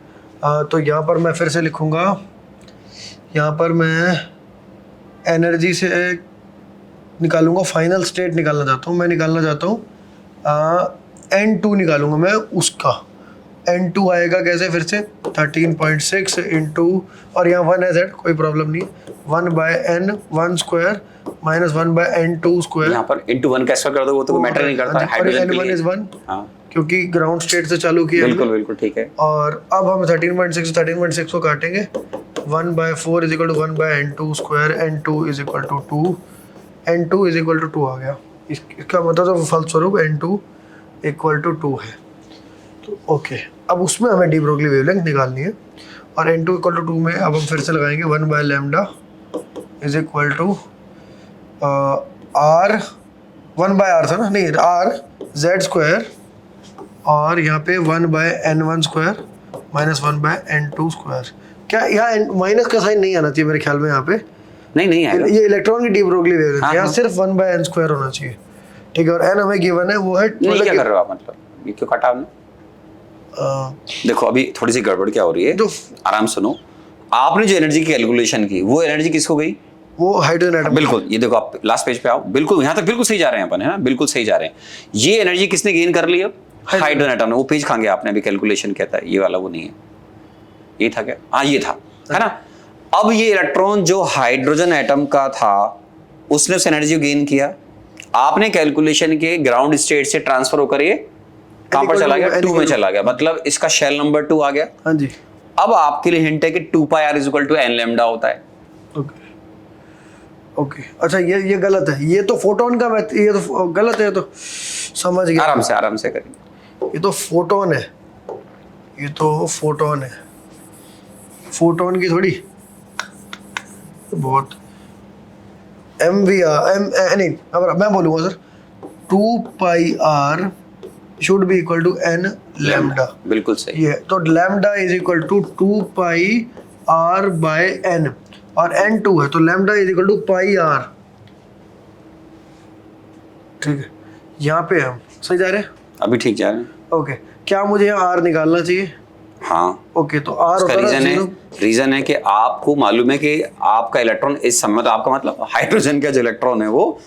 तो यहाँ पर मैं फिर से लिखूँगा, यहाँ पर मैं एनर्जी से निकालूंगा, फाइनल स्टेट निकालना चाहता हूँ, मैं निकालना चाहता हूँ N2 निकालूंगा मैं उसका। N2 आएगा कैसे फिर से, 13.6 × और यहाँ 1 है z, कोई प्रॉब्लम नहीं, 1/n 1 square minus 1/n2 square. यहाँ पर into 1 कैसे कर दो, वो तो मैटर नहीं करता हाइड्रोजन के N1 लिए। is 1 हाँ क्योंकि ग्राउंड स्टेट से चालू किया बिल्कुल बिल्कुल ठीक है। और अब हम 13.6 को काटेंगे, 1/4 is equal to 1/n2 square, n2 is equal to 2, n2 is equal to 2 आ गया। इसका मतलब तो फलस्वरूप n2 इक्वल टू 2 है। तो ओके, अब उसमें हमें डी ब्रोगली वेवलेंथ निकालनी है, और n2 इक्वल टू 2 में अब हम फिर से लगाएंगे 1/λ is equal to r 1/r था ना, नहीं r z स्क्वायर, और यहाँ पे 1/n1 square minus 1/n2 square. क्या यहाँ माइनस का साइन नहीं आना चाहिए मेरे ख्याल में, यहाँ पे नहीं आएगा। ये इलेक्ट्रॉन की डी ब्रोगली वेवलेंथ, हाँ, यहाँ हाँ। सिर्फ 1/n स्क्वायर होना चाहिए, ठीक है। और n हमें गिवन है, वो है नहीं क्या कर रहे हो आप, मतलब ये क्यों काटा आपने? देखो अभी थोड़ी सी गड़बड़ क्या हो रही है, जो आराम सुनो। आपने जो एनर्जी की कैलकुलेशन की, वो एनर्जी किसको गई? वो हाइड्रोजन एटम। बिल्कुल, ये देखो आप लास्ट पेज पे आओ, बिल्कुल यहाँ तक बिल्कुल सही जा रहे हैं अपन, है ना, बिल्कुल सही जा रहे हैं। ये एनर्जी किसने गेन कर ली अब? हाइड्रोजन एटम ने। वो पेज खाएंगे आपने अभी, कैलकुलेशन क्या था ये वाला, वो नहीं है, ये था क्या? हाँ ये था, है ना। अब ये इलेक्ट्रॉन जो हाइड्रोजन एटम का था, उसने उस एनर्जी को गेन किया, आपने कैलकुलेशन के ग्राउंड स्टेट से ट्रांसफर होकर ये कहां पर चला गया? 2 में चला गया, मतलब इसका शेल नंबर 2 आ गया। हाँ जी। अब आपके लिए हिंट है कि 2πr is equal to n lambda होता है। ओके ओके, अच्छा ये गलत है, ये तो फोटोन का ये तो गलत है, तो समझ गया। आराम से करिए। ये तो फोटोन है, ये तो फोटोन है, फोटोन की थोड़ी बहुत नहीं, अब मैं बोलूँगा sir 2πr should be equal to n lambda. बिल्कुल सही। ये तो lambda is equal to 2πr/n, और n2 है तो lambda is equal to πr, ठीक है। यहाँ पे हम सही जा रहे हैं, अभी ठीक जा रहे हैं। ओके। क्या मुझे यहाँ r निकालना चाहिए? हाँ, ओके, तो r उसका होता है रीजन है कि आपको मालूम है कि आपका इलेक्ट्रॉन इस समय, तो आपका मतलब हाइड्रोजन का जो इलेक्ट्रॉन है वो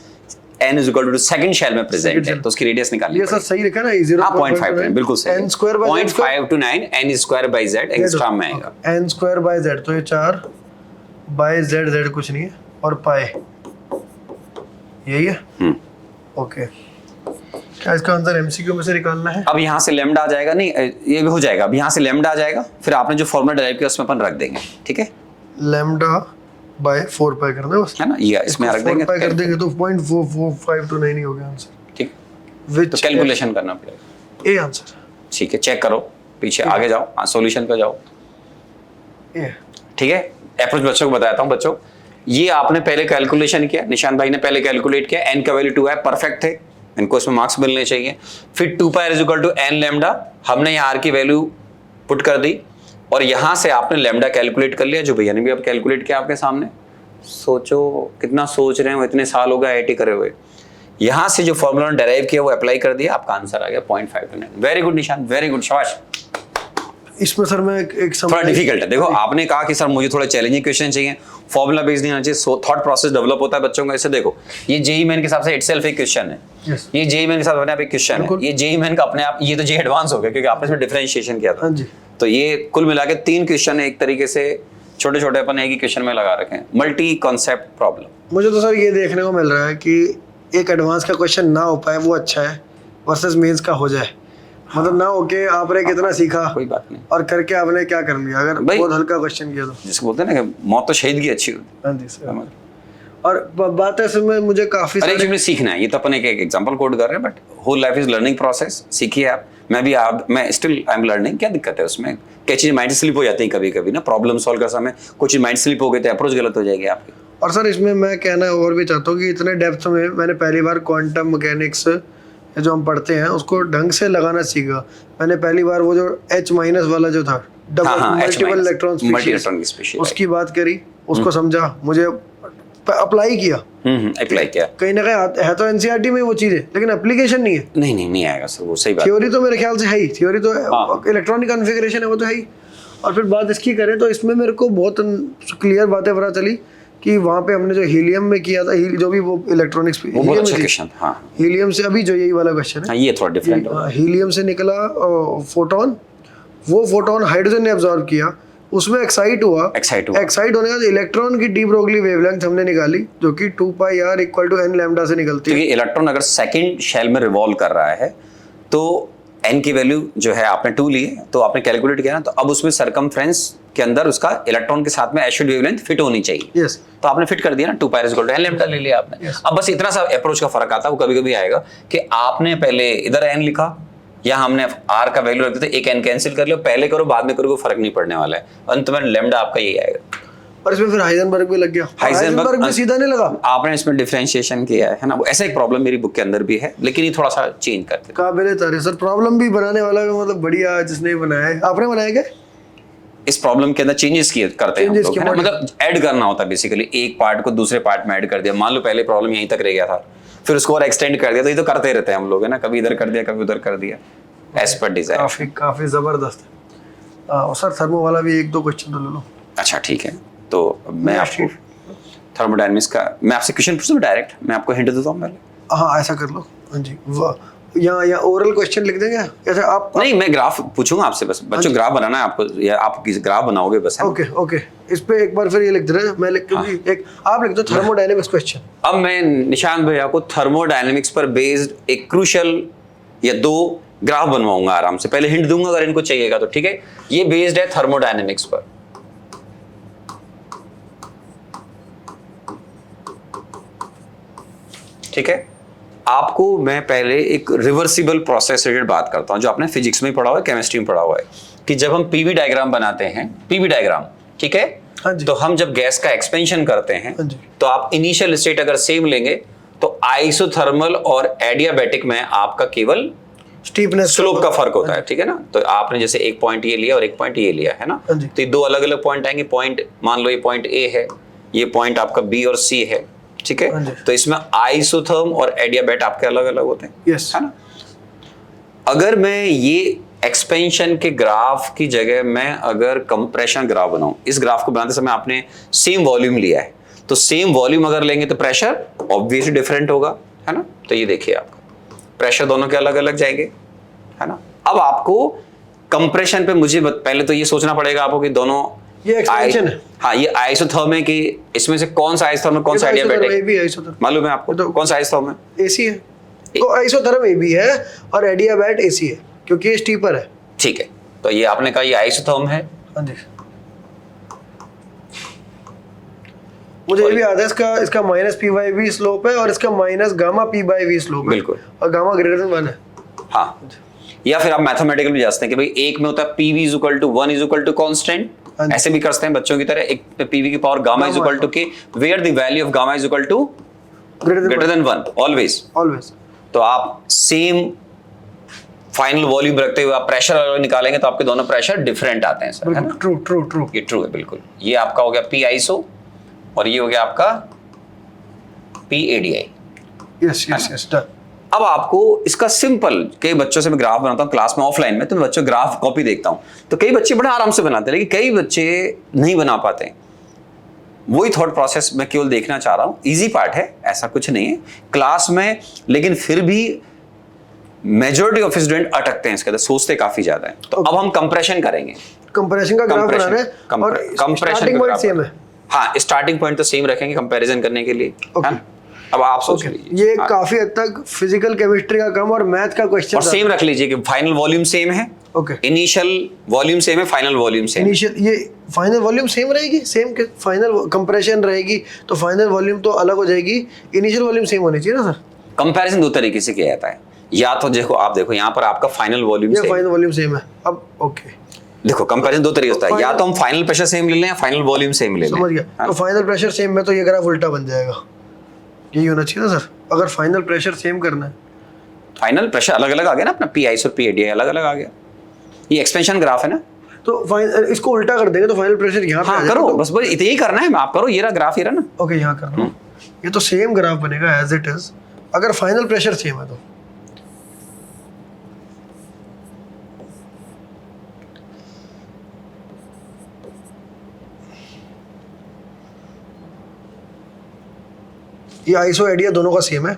n is equal to second shell में प्रेजेंट है, तो उसकी रेडियस निकालनी ये सर सही लिखा ना, 0.5 बिल्कुल सही, n square by 0.529 n square by z angstrom में आएगा। n स्क्वायर बाय z, तो ये 4 बाय z कुछ नहीं है, और पाई यही है। ओके, क्या इसका आंसर एमसीक्यू में से निकालना है? अब यहाँ से लैम्डा आ जाएगा, नहीं ये भी हो जाएगा, अब यहाँ से लैम्डा आ जाएगा, फिर आपने जो फॉर्मूला डिराइव किया उसमें अपन रख देंगे, ठीक है। लैम्डा बाय 4π करना है बस, है ना, ये इसमें रख देंगे, 4π कर देंगे तो 0.4452 ही हो गया आंसर, ठीक। विच तो कैलकुलेशन करना पड़ेगा। ए आंसर, ठीक है, चेक करो, पीछे आगे जाओ, हाँ सॉल्यूशन पे जाओ, ए, ठीक है। अप्रोच बच्चों को बताता हूँ। बच्चों ये आपने पहले कैलकुलेशन किया, निशान भाई ने पहले कैलकुलेट किया, n का वैल्यू 2 है, परफेक्ट थे, इनको इसमें मार्क्स मिलने चाहिए। फिर 2π is equal to n lambda, हमने यहाँ r की वैल्यू पुट कर दी, और यहाँ से आपने लैम्डा कैलकुलेट कर लिया, जो भैया ने भी अब कैलकुलेट किया आपके सामने। सोचो कितना सोच रहे हो, इतने साल हो गए आईआईटी करे हुए। यहाँ से जो फॉर्मूला डिराइव किया वो अप्लाई कर दिया, आपका आंसर आ गया 0.529। वेरी गुड निशान, वेरी गुड, शाबाश। इसमें सर मैं एक थोड़ा डिफिकल्ट है, देखो आपने कहा कि सर मुझे थोड़ा चैलेंजिंग क्वेश्चन चाहिए, फॉर्मूला बेस्ड नहीं आना चाहिए, सो थॉट प्रोसेस डेवलप होता है बच्चों का। ऐसे देखो, ये जेईई मेन के हिसाब से इटसेल्फ एक क्वेश्चन है, ये जेईई मेन के साथ अपने आप एक क्वेश्चन है, ये जेईई मेन का अपने आप, ये तो जेईई एडवांस हो गया क्योंकि आपने इसमें डिफरेंशिएशन किया था। हाँ जी। तो ये कुल मिला के 3 क्वेश्चन है एक तरीके से छोटे छोटे अपन एक ही क्वेश्चन में लगा रखे हैं, मल्टी कॉन्सेप्ट प्रॉब्लम। मुझे तो सर ये देखने को मिल रहा है कि एक एडवांस का क्वेश्चन ना हो पाए वो अच्छा है वर्सेस मेंस का हो जाए। मतलब ना हो के आपने कितना सीखा कोई बात नहीं, और करके आपने क्या कर लिया, अगर भाई- बहुत हल्का क्वेश्चन किया तो। जिसको बोलते हैं ना कि मौत तो शहीद की अच्छी होती हाँ जी सर। और बात है इसमें मुझे काफी है। अरे सारे एक्चुअली सीखना है, ये तो अपन एक एग्जांपल कोड कर रहे हैं, but whole life is learning process. सीखिए आप, मैं स्टिल आई एम लर्निंग। क्या दिक्कत है उसमें? क्या चीज़ माइंड स्लिप हो जाती है कभी कभी ना, प्रॉब्लम सॉल्व कर समय कुछ माइंड स्लिप हो गई तो अप्रोच गलत हो जाएगी आपकी। और सर इसमें मैं कहना और भी चाहता हूँ कि इतने डेप्थ में मैंने पहली बार क्वांटम मैकेनिक्स जो हम पढ़ते हैं उसको ढंग से लगाना सीखा। मैंने पहली बार वो जो H- वाला जो था मल्टीपल इलेक्ट्रॉन स्पेशल उसकी बात करी, उसको समझा, मुझे अप्लाई किया। अप्लाई किया। कहीं ना कहीं है तो एनसीईआरटी में वो चीज़ है, लेकिन एप्लीकेशन नहीं है। नहीं आएगा सर, वो सही बात। थ्योरी तो मेरे ख्याल से है ही, थ्योरी तो हाँ। इलेक्ट्रॉनिक कॉन्फ़िगरेशन है वो तो है ही। और फिर बात इसकी करें तो इसमें मेरे को बहुत क्लियर बातें पता चली कि वहाँ पे हमने जो हीलियम में किया था, जो भी वो इलेक्ट्रॉनिक्स वो बहुत अच्छा क्वेश्चन। हाँ हीलियम से अभी जो यही वाला क्वेश्चन है, हाँ, ये थोड़ा डिफरेंट होगा। हीलियम से निकला फोटोन, वो फोटोन हाइड्रोजन ने एब्जॉर्ब किया, उसमें एक्साइट हुआ। एक्साइट होने के बाद इलेक्ट्रॉन की डी ब्रोगली वेवलेंथ हमने निकाली जो कि 2πr = n लैम्डा से निकलती तो है। ये इलेक्ट्रॉन अगर सेकंड शेल में रिवॉल्व कर रहा है तो n की वैल्यू जो है आपने 2 ली है, तो आपने कैलकुलेट किया ना, तो अब उसमें सरकमफ्रेंस के अंदर उसका इलेक्ट्रॉन के साथ में एसिड वेवलेंथ फिट होनी चाहिए। यस, तो आपने फिट कर दिया ना, 2πr = n लैम्डा ले लिया आपने। अब बस इतना सा अप्रोच का फर्क आता है, वो कभी कभी आएगा कि आपने पहले इधर n लिखा या हमने r का वैल्यू रख दिया, एक n कैंसिल कर लो, पहले करो बाद में करो, कोई फर्क नहीं पड़ने वाला है, अंत में लैम्डा आपका यही आएगा। और इसमें फिर हाइजेनबर्ग भी लग गया। हाइजेनबर्ग भी सीधा नहीं लगा, आपने इसमें डिफरेंशिएशन किया है ना, वो ऐसा एक प्रॉब्लम मेरी बुक के अंदर भी है, लेकिन ये थोड़ा सा चेंज करते हैं। काबिल तारीफ सर। प्रॉब्लम भी बनाने वाला भी मतलब बढ़िया, जिसने बनाया है। आपने बनाया क्या? इस प्रॉब्लम के अंदर चेंजेस किए करते हैं हम Changes लोग, किए, है ना, modify। मतलब ऐड करना होता है बेसिकली, एक पार्ट को दूसरे पार्ट में ऐड कर दिया। मान लो पहले प्रॉब्लम यहीं तक रह गया था, फिर उसको और एक्सटेंड कर दिया, तो ये तो करते रहते हैं हम लोग, है ना, कभी इधर कर दिया कभी उधर कर दिया, एज पर डिजाइन। काफी जबरदस्त है। और सर थर्मो वाला भी 1-2 क्वेश्चन तो ले लो। अच्छा ठीक है, तो मैं आपको थर्मोडायनेमिक्स का, मैं आपसे क्वेश्चन पूछूं डायरेक्ट, मैं आपको हिंट देता हूँ पहले। हाँ ऐसा कर लो। हाँ जी, या ओरल क्वेश्चन लिख देंगे ऐसे आप? नहीं, मैं ग्राफ पूछूंगा आपसे, बस बच्चों ग्राफ बनाना है आपको, या आप ग्राफ बनाओगे बस, है ना? ओके, इस पे एक बार फिर ये लिख दे रहे हैं, मैं लिख दूंगी। एक आप लिख दो थर्मोडायनेमिक्स क्वेश्चन। अब मैं निशांत भैया को थर्मोडायनेमिक्स पर बेस्ड एक क्रूशियल या 2 ग्राफ बनवाऊंगा आराम से। पहले हिंट दूंगा अगर इनको चाहिएगा तो, ठीक है। ये बेस्ड है थर्मोडायनेमिक्स पर। ठीक है, आपको मैं पहले एक रिवर्सिबल प्रोसेस रिलेटेड बात करता हूं, जो आपने फिजिक्स में पढ़ा हुआ है, केमिस्ट्री में पढ़ा हुआ है, कि जब हम पीवी डायग्राम बनाते हैं, पीवी डायग्राम, ठीक है, हाँ जी। तो हम जब गैस का एक्सपेंशन करते हैं, हाँ जी। तो आप इनिशियल स्टेट अगर सेम लेंगे तो आइसोथर्मल और एडियाबैटिक में आपका केवल स्टीपनेस स्लोप का फर्क होता है, ठीक है ना। तो आपने जैसे एक पॉइंट ये लिया और एक पॉइंट ये लिया, है ना, हाँ जी। तो ये 2 अलग अलग पॉइंट आएंगे। पॉइंट मान लो ये पॉइंट ए है, ये पॉइंट आपका बी और सी है, ठीक हाँ जी। है। तो इसमें आइसोथर्म और एडियाबैट आपके अलग अलग होते हैं, यस, है ना। अगर मैं ये एक्सपेंशन के ग्राफ की जगह मैं अगर कंप्रेशन ग्राफ बनाऊं, इस ग्राफ को बनाते समय आपने सेम वॉल्यूम लिया है, तो सेम वॉल्यूम अगर लेंगे तो प्रेशर ऑब्वियसली डिफरेंट होगा, है ना। तो ये देखिए आपका प्रेशर दोनों के अलग अलग जाएंगे, है ना। अब आपको कंप्रेशन पे मुझे पहले तो ये सोचना पड़ेगा आपको कि दोनों ये एक्सपेंशन है। हाँ, ये आइसोथर्म है कि इसमें से कौन सा आइसोथर्म है, कौन सा एडियाबैटिक ए भी है, आइसोथर्म मालूम है आपको? तो कौन सा आइसोथर्म है? एसी है, तो आइसोथर्म ए भी है और एडियाबैट एसी है, क्योंकि ये स्टीपर है। ठीक है, तो ये आपने कहा ये आइसोथर्म है। हाँ जी, मुझे ये भी याद है, इसका -p/v स्लोप है और इसका -γ/p/v स्लोप है। बिल्कुल। और गामा >1 है। हाँ, या फिर आप मैथमेटिकल भी जा सकते हैं कि भाई एक में होता है PV = 1 = कांस्टेंट, हाँ जी। ऐसे भी कर सकते हैं बच्चों की तरह। एक पे PV की power gamma = k, where the value of gamma = greater than 1 always. तो आप सेम फाइनल वॉल्यूम रखते हुए आप प्रेशर अलग निकालेंगे तो आपके दोनों प्रेशर डिफरेंट आते हैं सर, है ना। ट्रू। ये ट्रू है बिल्कुल। ये आपका हो गया P आइसो और ये हो गया आपका P ADI। Yes done. अब आपको इसका सिंपल, कई बच्चों से मैं ग्राफ बनाता हूँ क्लास में ऑफलाइन में, तो मैं बच्चों ग्राफ कॉपी देखता हूँ, तो कई बच्चे बड़ा आराम से बनाते हैं, लेकिन कई बच्चे नहीं बना पाते हैं। वही थॉट प्रोसेस मैं केवल देखना चाह रहा हूँ। इजी पार्ट है, ऐसा कुछ नहीं है क्लास में, लेकिन फिर भी मेजॉरिटी ऑफ स्टूडेंट अटकते हैं इसके अंदर, सोचते काफी ज्यादा है। तो अब हम कंप्रेशन करेंगे। कंप्रेशन का ग्राफ बना रहे हैं और स्टार्टिंग पॉइंट सेम है। हाँ, स्टार्टिंग पॉइंट तो सेम रखेंगे कंपैरिजन करने के लिए। ओके, अब आप सोच लीजिए, ये काफी हद तक फिजिकल केमिस्ट्री का काम और मैथ का क्वेश्चन और सेम रख लीजिए कि फाइनल वॉल्यूम सेम है, ओके, इनिशियल वॉल्यूम सेम है, फाइनल वॉल्यूम सेम है। इनिशियल ये फाइनल वॉल्यूम सेम रहेगी, सेम के फाइनल कंप्रेशन रहेगी तो फाइनल वॉल्यूम तो अलग हो जाएगी, इनिशियल वॉल्यूम सेम होनी चाहिए ना सर। कंपैरिजन दो तरीके से किया जाता है, या तो देखो आप देखो यहाँ पर आपका फाइनल वॉल्यूम ये सेम, फाइनल वॉल्यूम सेम है। अब ओके, देखो कंपैरिजन दो तरीके से होता है, या तो हम फाइनल प्रेशर सेम ले लें या फाइनल वॉल्यूम सेम ले लें। समझ गया। तो फाइनल प्रेशर सेम में तो ये ग्राफ उल्टा बन जाएगा, यही होना चाहिए ना सर। अगर फाइनल प्रेशर सेम करना है, फाइनल प्रेशर अलग अलग आ गया ना, अपना पी आईस और पी एडी अलग अलग आ गया, ये एक्सपेंशन ग्राफ है ना। तो फाइनल इसको उल्टा कर देंगे तो फाइनल प्रेशर यहाँ पे आ हाँ जाएगा। करो, तो, बस यही करना है, आप करो, ये रहा ग्राफ, ये रहा ना। ओके, यहाँ कर दो। ये तो सेम ग्राफ बनेगा एज इट इज अगर फाइनल प्रेशर सेम है तो। ये आइसो आइडिया दोनों का सेम है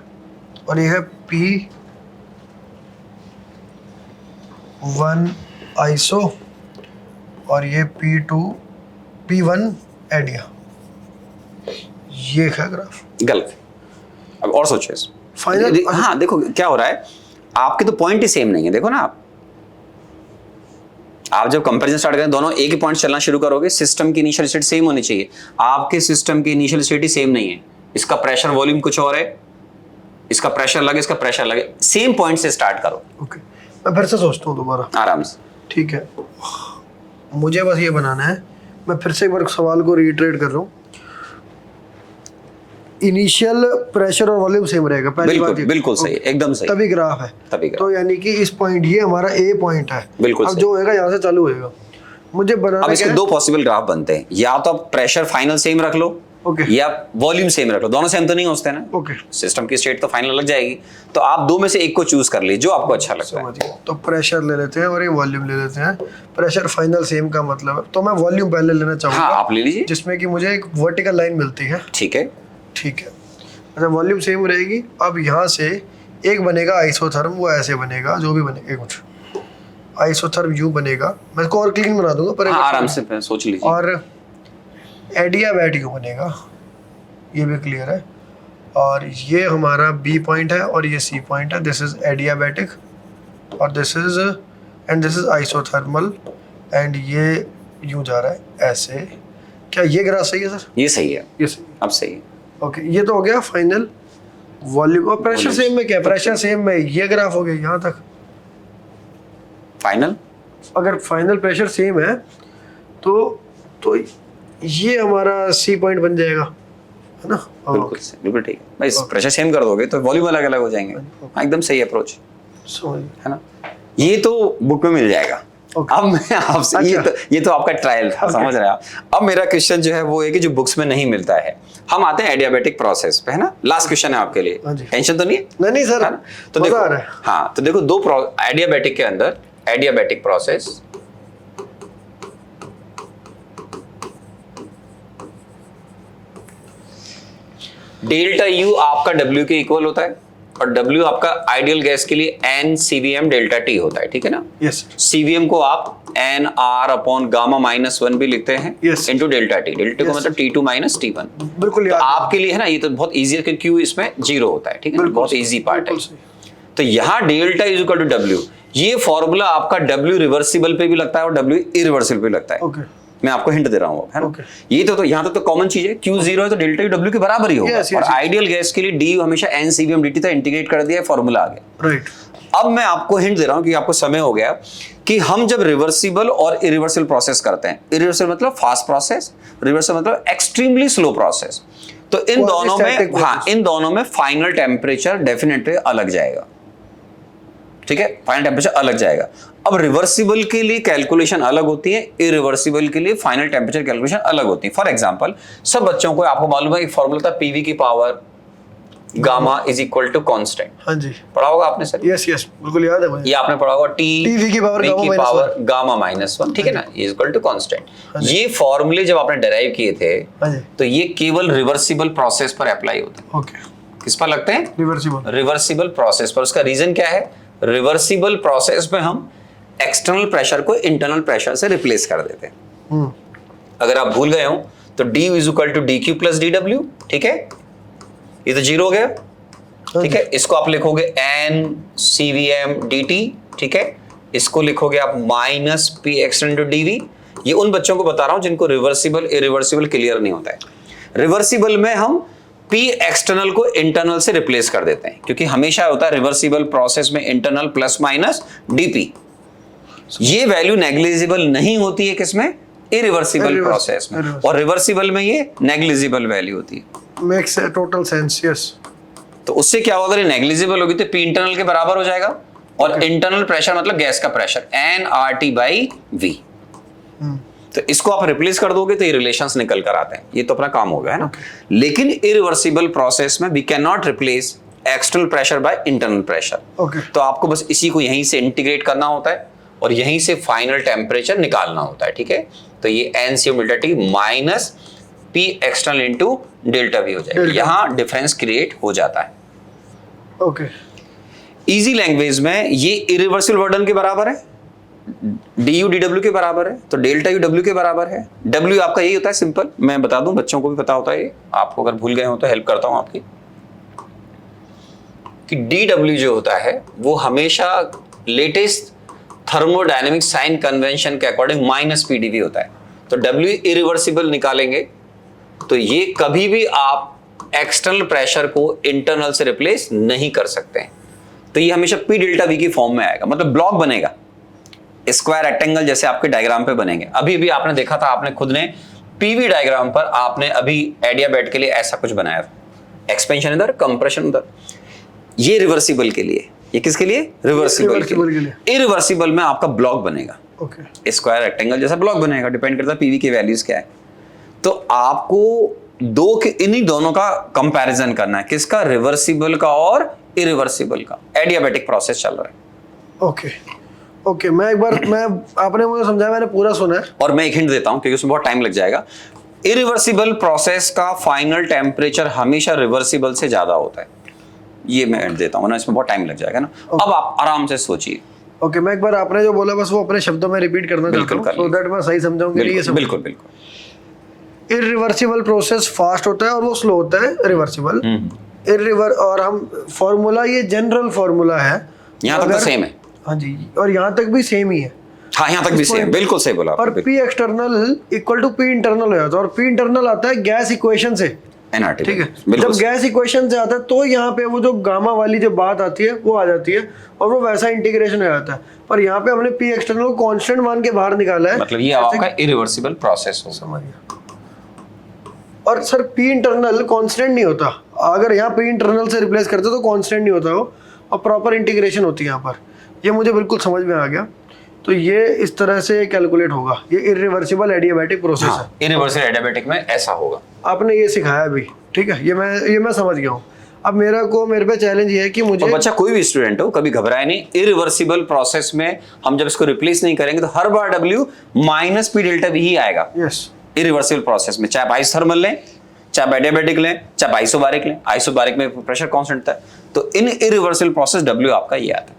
और ये है P1 आइसो और ये P1 आइडिया, ये है ग्राफ। गलत। अब और सोचो इस फाइनल। हाँ देखो क्या हो रहा है, आपके तो पॉइंट ही सेम नहीं है। देखो ना, आप जब कंपैरिजन स्टार्ट करें दोनों एक ही पॉइंट चलना शुरू करोगे, सिस्टम की इनिशियल स्टेट सेम होनी चाहिए। आपके सिस्टम की इनिशियल स्टेट ही सेम नहीं है, इसका प्रेशर वॉल्यूम कुछ और है, इसका प्रेशर लगे, इसका प्रेशर लगे, सेम पॉइंट से स्टार्ट करो। ओके, मैं फिर से सोचता हूँ दोबारा, आराम से। ठीक है। मुझे बस ये बनाना है, मैं फिर से एक बार सवाल को रीट्रेट कर रहा हूँ। इनिशियल प्रेशर और वॉल्यूम सेम रहेगा, पहली बात बिल्कुल ये। बिल्कुल सही, एकदम सही, तभी ग्राफ है, तभी ग्राफ। तो यानी कि इस पॉइंट, ये हमारा ए पॉइंट है। बिल्कुल अब सही। जो होएगा यहाँ से चालू होएगा। मुझे बनाना अब इसके क्या है? दो पॉसिबल ग्राफ बनते हैं, या तो आप प्रेशर फाइनल सेम रख लो, ओके, या वॉल्यूम सेम रख लो, दोनों सेम तो नहीं होते ना। ओके, सिस्टम की स्टेट तो फाइनल लग जाएगी, तो आप दो में से एक को चूज कर लीजिए जो आपको अच्छा लगता है। समझ गया। तो प्रेशर ले लेते हैं और ये वॉल्यूम ले लेते हैं। प्रेशर फाइनल सेम का मतलब है, तो मैं वॉल्यूम पहले लेना चाहूँगा। हाँ आप ले लीजिए, जिसमें कि मुझे एक वर्टिकल लाइन मिलती है। ठीक है। ठीक है, अच्छा वॉल्यूम सेम रहेगी। अब यहाँ से एक बनेगा आइसोथर्म, वो ऐसे बनेगा, जो भी बनेगा, एक मिनट, आइसोथर्म यू बनेगा, मैं इसको और क्लीन बना दूंगा पर हाँ, आराम से सोच लीजिए। और एडियाबैटिक बनेगा, ये भी क्लियर है। और ये हमारा बी पॉइंट है और ये सी पॉइंट है। दिस इज एडियाबैटिक और दिस इज आइसोथर्मल एंड ये यूं जा रहा है ऐसे। क्या ये ग्राफ सही है सर? ये सही है, ये सही। अब सही है। ओके, ये तो हो गया फाइनल वॉल्यूम। और प्रेशर सेम में क्या, प्रेशर सेम में ये ग्राफ हो गया यहाँ तक। फाइनल, अगर फाइनल प्रेशर सेम है तो ये हमारा सी पॉइंट बन जाएगा, है ना? बिल्कुल सही, बिल्कुल ठीक है भाई। प्रेशर सेम कर दोगे तो वॉल्यूम अलग अलग हो जाएंगे। हाँ, एकदम सही अप्रोच है ना। ये तो बुक में मिल जाएगा। अब मैं आपसे अच्छा। ये तो आपका ट्रायल था, समझ रहे हैं आप। अब मेरा क्वेश्चन जो है वो है कि जो बुक्स में नहीं मिलता है, हम आते हैं एडियाबेटिक प्रोसेस पे, है ना। लास्ट क्वेश्चन है आपके लिए, टेंशन तो नहीं है? नहीं सर, है ना? तो देखो, हाँ तो देखो दो एडियाबेटिक के अंदर, एडियाबेटिक प्रोसेस, डेल्टा यू आपका डब्ल्यू के इक्वल होता है और डब्ल्यू आपका आइडियल गैस के लिए एन सीवीएम डेल्टा टी होता है, ठीक है ना। यस। सीवीएम को आप एन आर अपॉन गामा -1 भी लिखते हैं इनटू डेल्टा टी। डेल्टा को मतलब T2 - T1। बिल्कुल तो आपके लिए है ना, ये तो बहुत इजी है क्योंकि Q इसमें 0 होता है, ठीक है ना, बहुत इजी पार्ट है। तो यहाँ delta is equal to W, ये फॉर्मूला आपका डब्ल्यू रिवर्सिबल पे भी लगता है और डब्ल्यू इरिवर्सिबल पे लगता है। ओके, मैं आपको हिंट दे रहा हूँ, है ना। Okay. ये तो यहाँ तक तो कॉमन चीज है, Q 0 है तो डेल्टा यू डब्ल्यू के बराबर ही होगा। और आइडियल गैस के लिए डी हमेशा एन सीवीएम dt था, इंटीग्रेट कर दिया, फॉर्मूला आ गया। राइट। अब मैं आपको हिंट दे रहा हूँ कि आपको समय हो गया कि हम जब रिवर्सिबल और इरिवर्सिबल प्रोसेस करते हैं, इरिवर्सिबल मतलब फास्ट प्रोसेस, रिवर्सिबल मतलब एक्सट्रीमली स्लो प्रोसेस, तो इन दोनों में, हाँ इन दोनों में फाइनल टेम्परेचर डेफिनेटली अलग जाएगा, ठीक है, फाइनल टेम्परेचर अलग जाएगा। अब रिवर्सिबल के लिए कैलकुलेशन अलग होती है, इरिवर्सिबल के लिए फाइनल टेम्परेचर कैलकुलेशन अलग होती है। फॉर एग्जांपल, सब बच्चों को आपको मालूम है एक फॉर्मूला था, पीवी की power gamma is equal to constant. हाँ जी, पढ़ा होगा आपने सर? यस यस, बिल्कुल याद है मुझे। ये आपने पढ़ा होगा, टीवी की पावर गामा -1, ठीक है ना, इज इक्वल टू कांस्टेंट। ये फॉर्मूले जब आपने डेराइव किए थे तो ये केवल रिवर्सिबल प्रोसेस पर अप्लाई होते हैं। ओके, किस पर लगते हैं? रिवर्सिबल। रिवर्सिबल प्रोसेस पर। उसका रीजन क्या है? रिवर्सिबल प्रोसेस में हम एक्सटर्नल प्रेशर को इंटरनल प्रेशर से रिप्लेस कर देते हैं। अगर आप भूल गए हो तो d is equal to D Q plus D W, ठीक है, ये तो जीरो हो गया, ठीक है। इसको आप लिखोगे n CVM dt, ठीक है। इसको लिखोगे आप minus P external to DV. ये उन बच्चों को बता रहा हूं जिनको रिवर्सिबल इरिवर्सिबल क्लियर नहीं होता है। रिवर्सिबल में हम पी एक्सटर्नल को इंटरनल से रिप्लेस कर देते हैं, क्योंकि हमेशा होता है रिवर्सिबल प्रोसेस में इंटरनल प्लस माइनस डीपी। ये वैल्यू नेग्लिजिबल नहीं होती है किसमें, इरिवर्सिबल प्रोसेस में, और रिवर्सिबल में ये नेग्लिजिबल वैल्यू होती है। Makes total sense, yes. तो उससे क्या होगा, अगर नेग्लिजिबल होगी तो पी इंटरनल के बराबर हो जाएगा, और इंटरनल प्रेशर मतलब गैस का प्रेशर nRT/V। तो इसको आप रिप्लेस कर दोगे तो ये रिलेशंस निकल कर आते हैं। ये तो अपना काम हो गया है ना। लेकिन इरिवर्सिबल प्रोसेस में we can not replace external pressure by internal pressure. तो आपको बस इसी को यहीं से इंटीग्रेट करना होता है और यहीं से फाइनल टेम्परेचर निकालना होता है, ठीक है। तो ये NCO delta T minus P external into delta V हो जाएगा। यहाँ डिफरेंस क्रिएट हो जाता है। ओके, इजी लैंग्वेज में ये इरिवर्सिबल वर्डन के बराबर है, du dw के बराबर है, तो डेल्टा u w के बराबर है। w आपका यही होता है, सिंपल, मैं बता दूं, बच्चों को भी पता होता है ये, आपको अगर भूल गए हो तो हेल्प करता हूं आपकी, कि dw जो होता है वो हमेशा लेटेस्ट थर्मोडायनेमिक साइन कन्वेंशन के अकॉर्डिंग माइनस pdv होता है। तो w इरिवर्सिबल निकालेंगे तो ये कभी भी आप एक्सटर्नल प्रेशर को इंटरनल से रिप्लेस नहीं कर सकते हैं। तो ये हमेशा p डेल्टा v की फॉर्म में आएगा, मतलब ब्लॉक बनेगा, स्क्वायर रेक्टेंगल जैसे आपके डायग्राम पे बनेंगे। अभी भी आपने देखा था, आपने खुद ने पीवी डायग्राम पर आपने अभी एडियाबैट के लिए ऐसा कुछ बनाया था, एक्सपेंशन इधर, कंप्रेशन उधर। ये रिवर्सिबल के लिए, ये किसके लिए, रिवर्सिबल के लिए। इरिवर्सिबल में आपका ब्लॉक बनेगा, ओके, स्क्वायर रेक्टेंगल जैसा ब्लॉक बनेगा, डिपेंड करता है पीवी की वैल्यूज क्या है। तो आपको दो के इन्हीं दोनों का कंपैरिजन करना है, किसका, रिवर्सिबल का और इरिवर्सिबल का। एडियाबैटिक प्रोसेस चल रहा है। ओके, ओके, मैं आपने मुझे समझाया, मैंने पूरा सुना है। और मैं एक हिंट देता हूं क्योंकि उसमें बहुत टाइम लग जाएगा। इरिवर्सिबल प्रोसेस का फाइनल टेम्परेचर हमेशा रिवर्सिबल से ज्यादा होता है, ये मैं हिंट देता हूं ना, इसमें बहुत टाइम लग जाएगा ना। अब आप आराम से सोचिए। ओके, मैं एक बार आपने जो बोला बस वो अपने शब्दों में रिपीट करना चाहता हूं, सो दैट मैं सही समझाऊंगा। बिल्कुल बिल्कुल। इरिवर्सिबल प्रोसेस फास्ट होता है और वो स्लो होता है रिवर्सिबल। और हम फॉर्मूला, ये जनरल फॉर्मूला है, यहाँ तक तो सेम है। हाँ जी, और यहाँ तक भी सेम ही है। हाँ, यहाँ तक भी सेम, बिल्कुल सही बोला। और P external equal to P internal हो जाता है, और पी इंटरनल आता है गैस इक्वेशन से, एनआरटी, ठीक है। जब गैस इक्वेशन से आता है तो यहाँ पे वो जो गामा वाली जो बात आती है वो आ जाती है, और वो वैसा इंटीग्रेशन हो जाता है। पर यहाँ पे हमने पी एक्सटर्नल को कांस्टेंट मान के बाहर निकाला है, मतलब ये आपका इरिवर्सिबल प्रोसेस हो। समझिए। और सर पी इंटरनल कांस्टेंट नहीं होता, अगर यहाँ पी इंटरनल से रिप्लेस करते तो कांस्टेंट नहीं होता वो, और प्रॉपर इंटीग्रेशन होती है यहाँ पर। ये मुझे बिल्कुल समझ में आ गया। तो ये इस तरह से कैलकुलेट होगा, ये इरिवर्सिबल एडियाबैटिक प्रोसेस है। इरिवर्सिबल एडियाबैटिक में ऐसा होगा। आपने ये सिखाया भी, ठीक है, ये मैं समझ गया हूँ। अब मेरे पे चैलेंज ये है कि मुझे, बच्चा कोई भी स्टूडेंट हो कभी घबराए नहीं, इरिवर्सिबल प्रोसेस में हम जब इसको रिप्लेस नहीं करेंगे तो हर बार W minus P delta V ही आएगा। यस, इरिवर्सिबल प्रोसेस में, चाहे आइसोथर्मल लें, चाहे एडियाबैटिक लें, चाहे आइसोबारिक लें, आइसोबारिक में प्रेशर कांस्टेंट था। तो इन इरिवर्सिबल प्रोसेस W आपका ये आता है।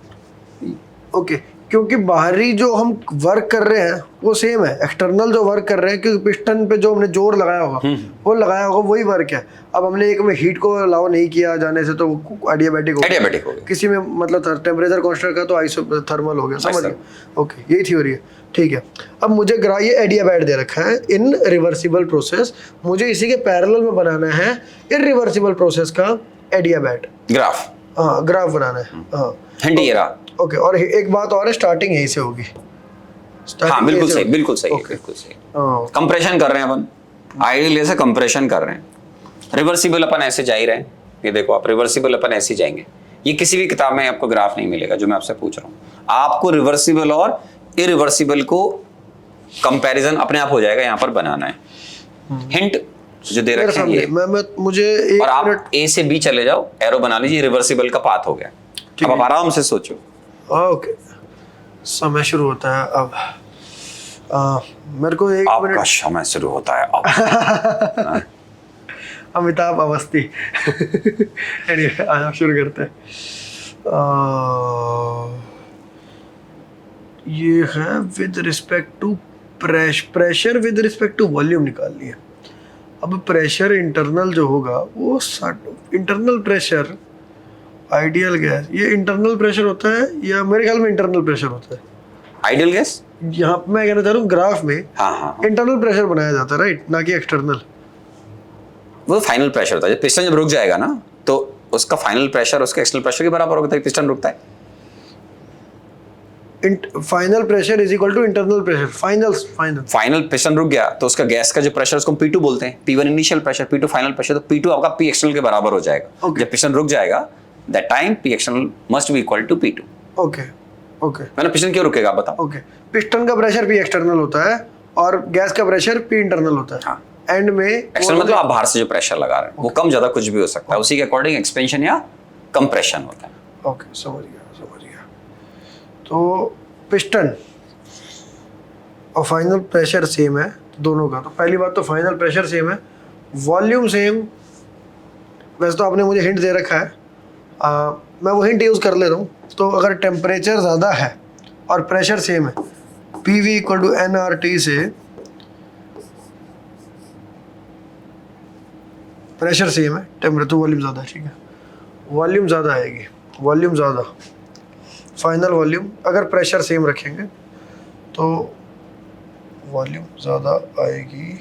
ओके, क्योंकि बाहरी जो हम वर्क कर रहे हैं वो सेम है, एक्सटर्नल जो वर्क कर रहे हैं, क्योंकि पिस्टन पे जो हमने जोर लगाया होगा वो लगाया होगा, वही वर्क है। अब हमने एक में हीट को अलाउ नहीं किया जाने से तो एडियाबैटिक हो गया, किसी में मतलब टेम्परेचर कांस्टेंट का तो आइसोथर्मल हो गया, समझ गए। ओके, यही थ्योरी है, ठीक है। अब मुझे ये एडियाबैट दे रखा है इन रिवर्सिबल प्रोसेस, मुझे इसी के पैरेलल में बनाना है इरिवर्सिबल प्रोसेस का एडियाबैट ग्राफ। हाँ, ग्राफ बनाना है। हाँ, हिंट ये रहा। ओके, और एक बात और है, स्टार्टिंग यहीं से होगी। हाँ, बिल्कुल सही, बिल्कुल सही, बिल्कुल सही। कंप्रेशन कर रहे हैं अपन, आइडियल से कंप्रेशन कर रहे हैं। रिवर्सिबल अपन ऐसे जा ही रहे हैं, ये देखो आप, रिवर्सिबल अपन ऐसे जाएंगे। ये किसी भी किताब में आपको ग्राफ नहीं मिलेगा जो मैं आपसे पूछ रहा हूँ। आपको रिवर्सिबल और इरिवर्सिबल को कंपैरिजन अपने आप हो जाएगा, यहाँ पर बनाना है। हिंट जो दे रखे हैं ये, मुझे और आप ए से बी चले जाओ, एरो बना लीजिए, रिवर्सिबल का पाथ हो गया। अब आप आराम से सोचो। ओके, समय शुरू होता है अब। मेरे को एक मिनट, आपका समय शुरू होता है अब। अमिताभ अवस्थी। आज आप शुरू करते हैं। ये है with respect to pressure with respect to volume निकाल लिया। अब प्रेशर इंटरनल जो होगा वो इंटरनल प्रेशर आइडियल गैस, ये इंटरनल प्रेशर होता है या मेरे ख्याल में इंटरनल प्रेशर होता है। आइडियल गैस, यहाँ पे मैं कहना चाह रहा हूँ ग्राफ में हाँ हाँ, इंटरनल प्रेशर बनाया जाता है राइट, ना कि एक्सटर्नल। वो फाइनल प्रेशर होता है। जब पिस्टन जब रुक जाएगा ना तो उसका फाइनल प्रेशर उसके एक्सटर्नल प्रेशर के बराबर होता है, पिस्टन रुकता है। Final pressure is equal to internal pressure, final piston रुक गया तो उसका गैस का जो प्रेशर उसको P2 बोलते हैं। P1 initial pressure, P2 final pressure, तो P2 आपका P एक्सटर्नल के बराबर हो जाएगा। Okay. जब पिस्टन रुक जाएगा that time P external must be equal to P2। Okay okay मतलब पिस्टन क्यों रुकेगा आप बताओ। ओके, पिस्टन का प्रेशर P एक्सटर्नल होता है और गैस का प्रेशर P इंटरनल होता है। हाँ। एंड में एक्सटर्नल मतलब आप बाहर से जो प्रेशर लगा रहे हैं वो कम ज्यादा कुछ भी हो सकता है, उसी के अकॉर्डिंग एक्सपेंशन या कंप्रेशन होता है। ओके समझ गया। तो पिस्टन और फाइनल प्रेशर सेम है दोनों का, तो पहली बात तो फाइनल प्रेशर सेम है, वॉल्यूम सेम। वैसे तो आपने मुझे हिंट दे रखा है, मैं वो हिंट यूज़ कर ले रहा हूँ। तो अगर टेम्परेचर ज़्यादा है और प्रेशर सेम है, PV इक्वल टू nRT से प्रेशर सेम है, टेम्परेचर तो वॉल्यूम ज़्यादा है, ठीक है, वॉल्यूम ज़्यादा आएगी, वॉल्यूम ज़्यादा, फाइनल वॉल्यूम अगर प्रेशर सेम रखेंगे तो वॉल्यूम ज़्यादा आएगी।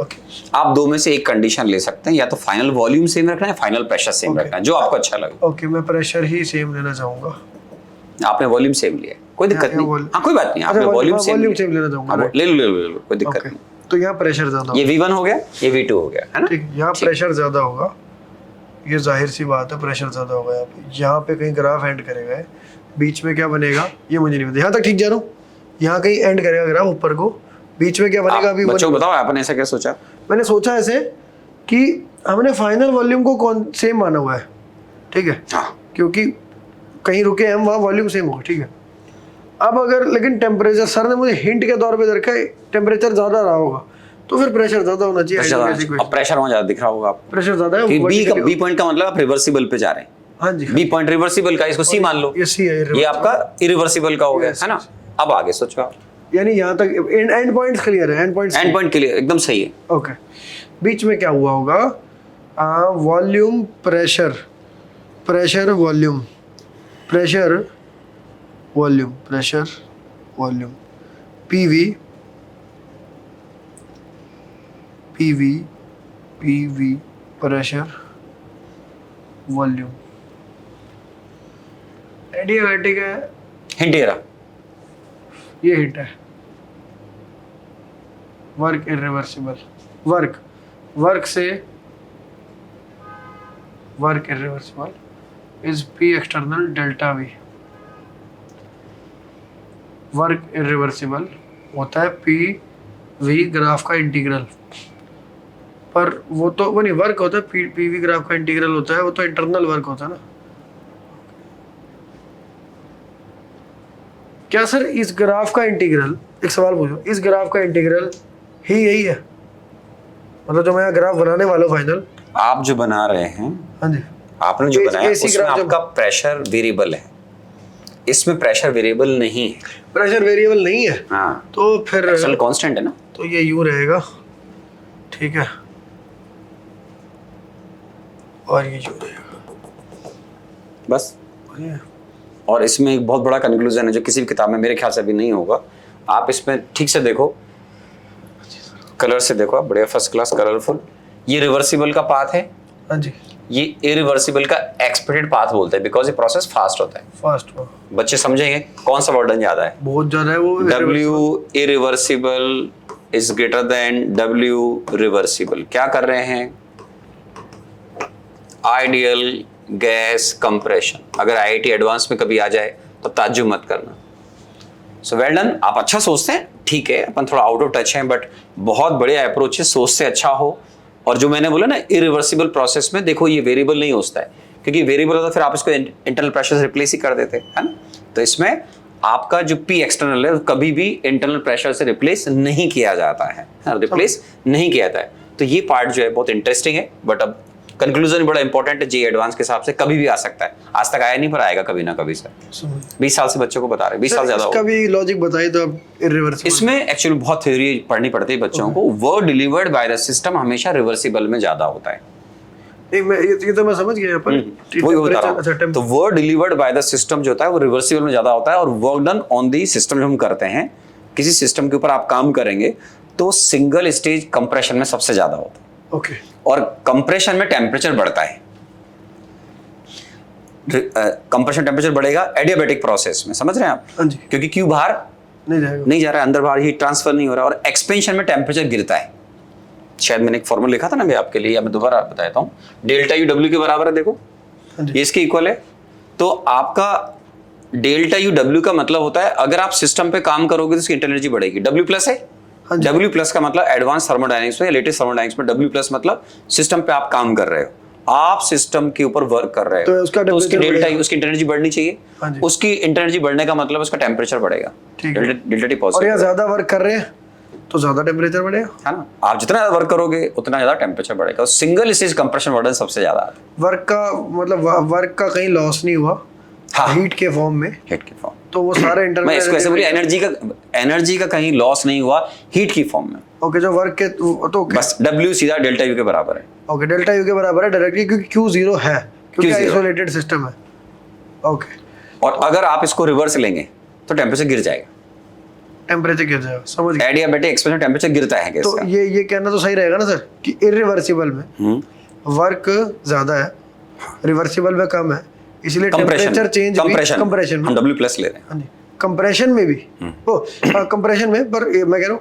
ओके आप दो में से एक कंडीशन ले सकते हैं, या तो फाइनल वॉल्यूम सेम रखना है, फाइनल प्रेशर सेम Okay. रखना है, जो आपको अच्छा लगे। ओके, मैं प्रेशर ही सेम लेना चाहूँगा। आपने वॉल्यूम सेम लिया है, कोई दिक्कत यहाँ नहीं। हाँ कोई बात नहीं, आपने वॉल्यूम सेम वॉल्यूम सेम लेना चाहूँगा। ले लो कोई दिक्कत ओके, नहीं। तो यहाँ प्रेशर ज़्यादा ये V1 हो गया, ये V2 हो गया, है ना। ठीक, यहाँ प्रेशर ज़्यादा होगा, ये जाहिर सी बात है, प्रेशर ज़्यादा होगा। यहाँ पे कहीं ग्राफ एंड करेगा, बीच में क्या बनेगा ये मुझे नहीं पता, यहाँ तक ठीक जा रहा हूँ, यहाँ कहीं एंड करेगा ग्राफ ऊपर को, बीच में क्या बनेगा अभी बच्चों बताओ आपने ऐसा क्या सोचा। मैंने सोचा ऐसे कि हमने फाइनल वॉल्यूम को कौन सेम माना हुआ है, ठीक है, हाँ क्योंकि कहीं रुके हम वहाँ वॉल्यूम सेम होगा, ठीक है। अब अगर लेकिन टेम्परेचर, सर ने मुझे हिंट के तौर पे रखा है टेम्परेचर ज़्यादा रहा होगा तो फिर प्रेशर ज़्यादा होना चाहिए। अब प्रेशर वहाँ ज्यादा दिख रहा होगा आपको, प्रेशर ज़्यादा है, बी पॉइंट का मतलब आप रिवर्सिबल पे जा रहे हैं। हाँ जी, बी पॉइंट रिवर्सिबल का, इसको सी मान लो, ये सी है, ये आपका इरिवर्सिबल का हो गया, है ना। अब आगे सोचो आप, यानी यहाँ तक एंड पॉइंट्स क्लियर है, एंड पॉइंट क्लियर एकदम सही है। ओके, बीच में क्या हुआ होगा, volume pressure, pressure volume, pressure volume, pressure volume, PV PV PV pressure volume. Adiabatic है, हिंट ये रहा, ये हिंट है, वर्क इरिवर्सिबल, वर्क से work irreversible is P external delta V। Work irreversible होता है PV ग्राफ का इंटीग्रल, पर वो तो वो नहीं वर्क होता है, PV ग्राफ का इंटीग्रल होता है, वो तो इंटरनल वर्क होता है ना। क्या सर इस ग्राफ का इंटीग्रल, एक सवाल पूछो, इस ग्राफ का इंटीग्रल ही यही है, मतलब जो मैं यहाँ ग्राफ बनाने वाला हूँ फाइनल, आप जो बना रहे हैं, हाँ जी, आपने जो बनाया AC उसमें ग्राफ आपका प्रेशर वेरिएबल है, इसमें प्रेशर वेरिएबल नहीं है। प्रेशर वेरिएबल नहीं है, हाँ तो फिर एक्सटर्नल कांस्टेंट है ना, तो ये यूं रहेगा, ठीक है, और ये यूं रहेगा बस। ये। और इसमें एक बहुत बड़ा कंक्लूजन है जो किसी भी किताब में मेरे ख्याल से अभी नहीं होगा, आप इसमें ठीक से देखो, कलर से देखो, बढ़िया फर्स्ट क्लास कलरफुल। ये रिवर्सिबल का पाथ है, हाँ जी, ये इरिवर्सिबल का एक्सपेक्टेड पाथ बोलते हैं, बिकॉज ये प्रोसेस फास्ट होता है। फास्ट बच्चे समझेंगे कौन सा वर्डन ज्यादा है। बहुत ज्यादा है वो, W irreversible is greater than W reversible। क्या कर रहे हैं, आइडियल गैस कंप्रेशन। अगर IIT एडवांस में कभी आ जाए तो ताज्जुब मत करना। सो वेल डन, आप अच्छा सोचते हैं, ठीक है, अपन थोड़ा आउट ऑफ टच हैं, बट बहुत बढ़िया अप्रोच है, सोच से अच्छा हो। और जो मैंने बोला ना इरिवर्सिबल प्रोसेस में, देखो ये वेरिएबल नहीं होता है, क्योंकि वेरिएबल होता फिर आप इसको इंटरनल प्रेशर से रिप्लेस ही कर देते हैं, है ना। तो इसमें आपका जो P एक्सटर्नल है कभी भी इंटरनल प्रेशर से रिप्लेस नहीं किया जाता है, रिप्लेस नहीं किया जाता है। तो ये पार्ट जो है बहुत इंटरेस्टिंग है, बट अब कंक्लूजन बड़ा इंपॉर्टेंट है, जे एडवांस के हिसाब से कभी भी आ सकता है, आज तक आया नहीं पर आएगा कभी ना कभी सर। 20 साल से बच्चों को बता रहे, 20 साल ज्यादा इसका भी लॉजिक बताइए तो अब इरिवर्सिबल। इसमें एक्चुअली बहुत थ्योरी पढ़नी पड़ती है बच्चों को। Work delivered by the system हमेशा रिवर्सिबल में ज्यादा होता है। ये तो मैं समझ गया पर वही बता रहा हूं। तो work delivered by the system जो होता है वो रिवर्सिबल में ज्यादा होता है, और work done on the system जो हम करते हैं, किसी सिस्टम के ऊपर आप काम करेंगे तो सिंगल स्टेज कंप्रेशन में सबसे ज्यादा होता है। ओके। और कंप्रेशन में टेम्परेचर बढ़ता है, कंप्रेशन टेम्परेचर बढ़ेगा एडियाबैटिक प्रोसेस में, समझ रहे हैं आप? हाँ जी। क्योंकि क्यू बाहर नहीं जा रहा है, अंदर बाहर हीट ट्रांसफर नहीं हो रहा, और एक्सपेंशन में टेम्परेचर गिरता है। शायद मैंने एक फॉर्मूला लिखा था ना मैं आपके लिए, या मैं दोबारा बताता हूँ। डेल्टा यू डब्ल्यू के बराबर है, देखो ये इसके इक्वल है। तो आपका डेल्टा यू डब्ल्यू का मतलब होता है अगर आप सिस्टम पे काम करोगे तो उसकी इंटरनल एनर्जी बढ़ेगी। डब्ल्यू प्लस है, डब्ल्यू प्लस का मतलब एडवांस थर्मोडायनेमिक्स में, लेटेस्ट थर्मोडायनेमिक्स में डब्ल्यू प्लस मतलब सिस्टम पे आप काम कर रहे हो, आप सिस्टम के ऊपर वर्क कर रहे हो, तो उसकी डेल्टा उसकी इंटरनल एनर्जी बढ़नी चाहिए। उसकी इंटरनल एनर्जी बढ़ने का मतलब उसका टेम्परेचर बढ़ेगा, डेल्टा टी पॉजिटिव। और या ज्यादा वर्क कर रहे हैं तो ज्यादा टेम्परेचर बढ़ेगा, है ना? आप जितना ज्यादा वर्क करोगे उतना ज्यादा टेम्परेचर बढ़ेगा। सिंगल स्टेज कंप्रेशन वर्डन सबसे ज्यादा आता है। वर्क का मतलब वर्क का कहीं लॉस नहीं हुआ, हाँ, हीट के फॉर्म में, हीट की फॉर्म, तो वो सारे इंटरनल, मैं इसको ऐसे बोली एनर्जी का कहीं लॉस नहीं हुआ हीट की फॉर्म में। ओके, जो वर्क के तो बस W सीधा डेल्टा यू के बराबर है। ओके, डेल्टा यू के बराबर है डायरेक्टली, क्योंकि Q जीरो है, क्योंकि आइसोलेटेड सिस्टम है। ओके। और अगर आप इसको रिवर्स लेंगे तो टेम्परेचर गिर जाएगा, टेम्परेचर गिर जाएगा, समझ गया। एडियाबैटिक एक्सपेंशन टेम्परेचर गिरता है तो ये कहना तो सही रहेगा ना सर कि इरिवर्सिबल में वर्क ज्यादा है, रिवर्सिबल में कम है, इसलिए टेम्परेचर चेंज कंप्रेशन में हम W प्लस ले रहे हैं। हाँ जी, कंप्रेशन में भी कंप्रेशन में, पर मैं कह रहा हूँ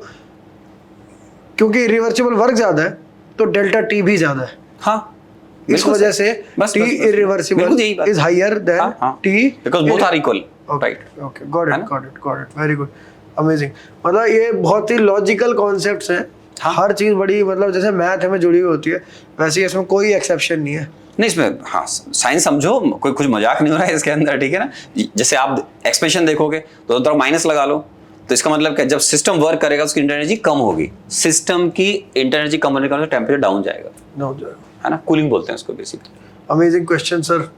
क्योंकि इरिवर्सिबल वर्क ज्यादा है तो डेल्टा टी भी ज्यादा है। हाँ, इस वजह से T irreversible is higher than T because both are equal, right? Okay, got it, very good, amazing. मतलब ये बहुत ही लॉजिकल कॉन्सेप्ट्स हैं। हर चीज बड़ी, मतलब जैसे मैथ में जुड़ी हुई होती है वैसे ही इसमें कोई एक्सेप्शन नहीं है। नहीं, इसमें हाँ साइंस समझो, कोई कुछ मजाक नहीं हो रहा है इसके अंदर, ठीक है ना? जैसे आप एक्सपेंशन देखोगे तो तरफ माइनस लगा लो, तो इसका मतलब क्या, जब सिस्टम वर्क करेगा उसकी इंटरनल एनर्जी कम होगी, सिस्टम की इंटरनल एनर्जी कम होने का मतलब टेम्परेचर डाउन जाएगा, है ना? कूलिंग बोलते हैं उसको basically. Amazing question sir,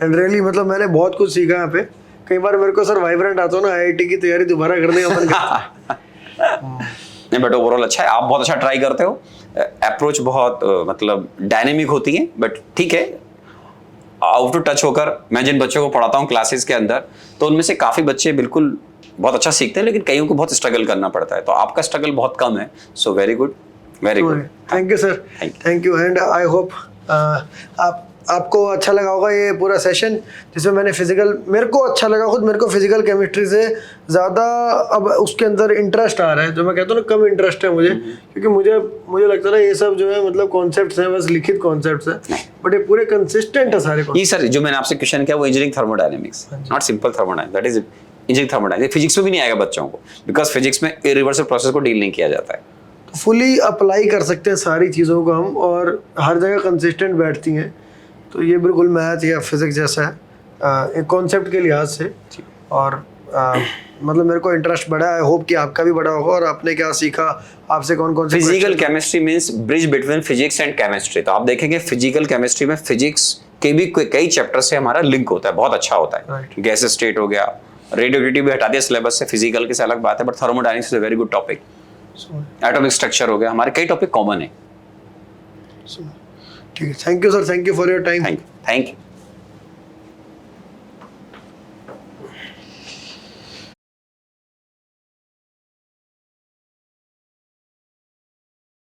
and really मतलब मैंने बहुत कुछ सीखा यहाँ पे। कई बार मेरे को सर वाइब्रेंट आता हो ना IIT की तैयारी दोबारा करने का मन करता है। नहीं बट ओवरऑल अच्छा है, आप बहुत अच्छा ट्राई करते हो, अप्रोच बहुत मतलब डायनेमिक होती है, बट ठीक है। आउट टू टच होकर मैं जिन बच्चों को पढ़ाता हूँ क्लासेस के अंदर, तो उनमें से काफ़ी बच्चे बिल्कुल बहुत अच्छा सीखते हैं, लेकिन कईयों को बहुत स्ट्रगल करना पड़ता है, तो आपका स्ट्रगल बहुत कम है। So very good, very good, thank you sir, thank you. And I hope आपको अच्छा लगा होगा ये पूरा सेशन, जिसमें मैंने फिजिकल, मेरे को अच्छा लगा खुद, मेरे को फिजिकल केमिस्ट्री से ज़्यादा अब उसके अंदर इंटरेस्ट आ रहा है। जो मैं कहता हूँ ना, कम इंटरेस्ट है मुझे, क्योंकि मुझे लगता है ये सब जो है मतलब कॉन्सेप्ट्स हैं, बस लिखित कॉन्सेप्ट्स हैं, बट ये पूरे कंसिस्टेंट है सारे। ये सर जो मैंने आपसे क्वेश्चन किया वो engineering thermodynamics, not simple thermodynamics, that is engineering thermodynamics. Physics में भी नहीं आएगा बच्चों को, बिकॉज फिजिक्स में इरिवर्सिबल प्रोसेस को डील नहीं किया जाता है। फुली अप्लाई कर सकते हैं सारी चीज़ों को हम, और हर जगह कंसिस्टेंट बैठती हैं। तो ये बिल्कुल मैथ या फिजिक्स जैसा है एक कॉन्सेप्ट के लिहाज से, और मतलब मेरे को इंटरेस्ट बढ़ा है। आई होप कि आपका भी बढ़ा होगा। और आपने क्या सीखा, आपसे कौन कौन से physical chemistry means bridge between physics and chemistry. तो आप देखेंगे फिजिकल केमिस्ट्री में फिजिक्स के भी कई चैप्टर से हमारा लिंक होता है, बहुत अच्छा होता है। गैस स्टेट हो गया, रेडियोएक्टिविटी भी हटा दिया सिलेबस से, फिजिकल की से अलग बात है, but thermodynamics is a very good topic. Atomic structure हो गया, हमारे कई टॉपिक कॉमन है। ठीक है, thank you sir, thank you for your time. Thank you.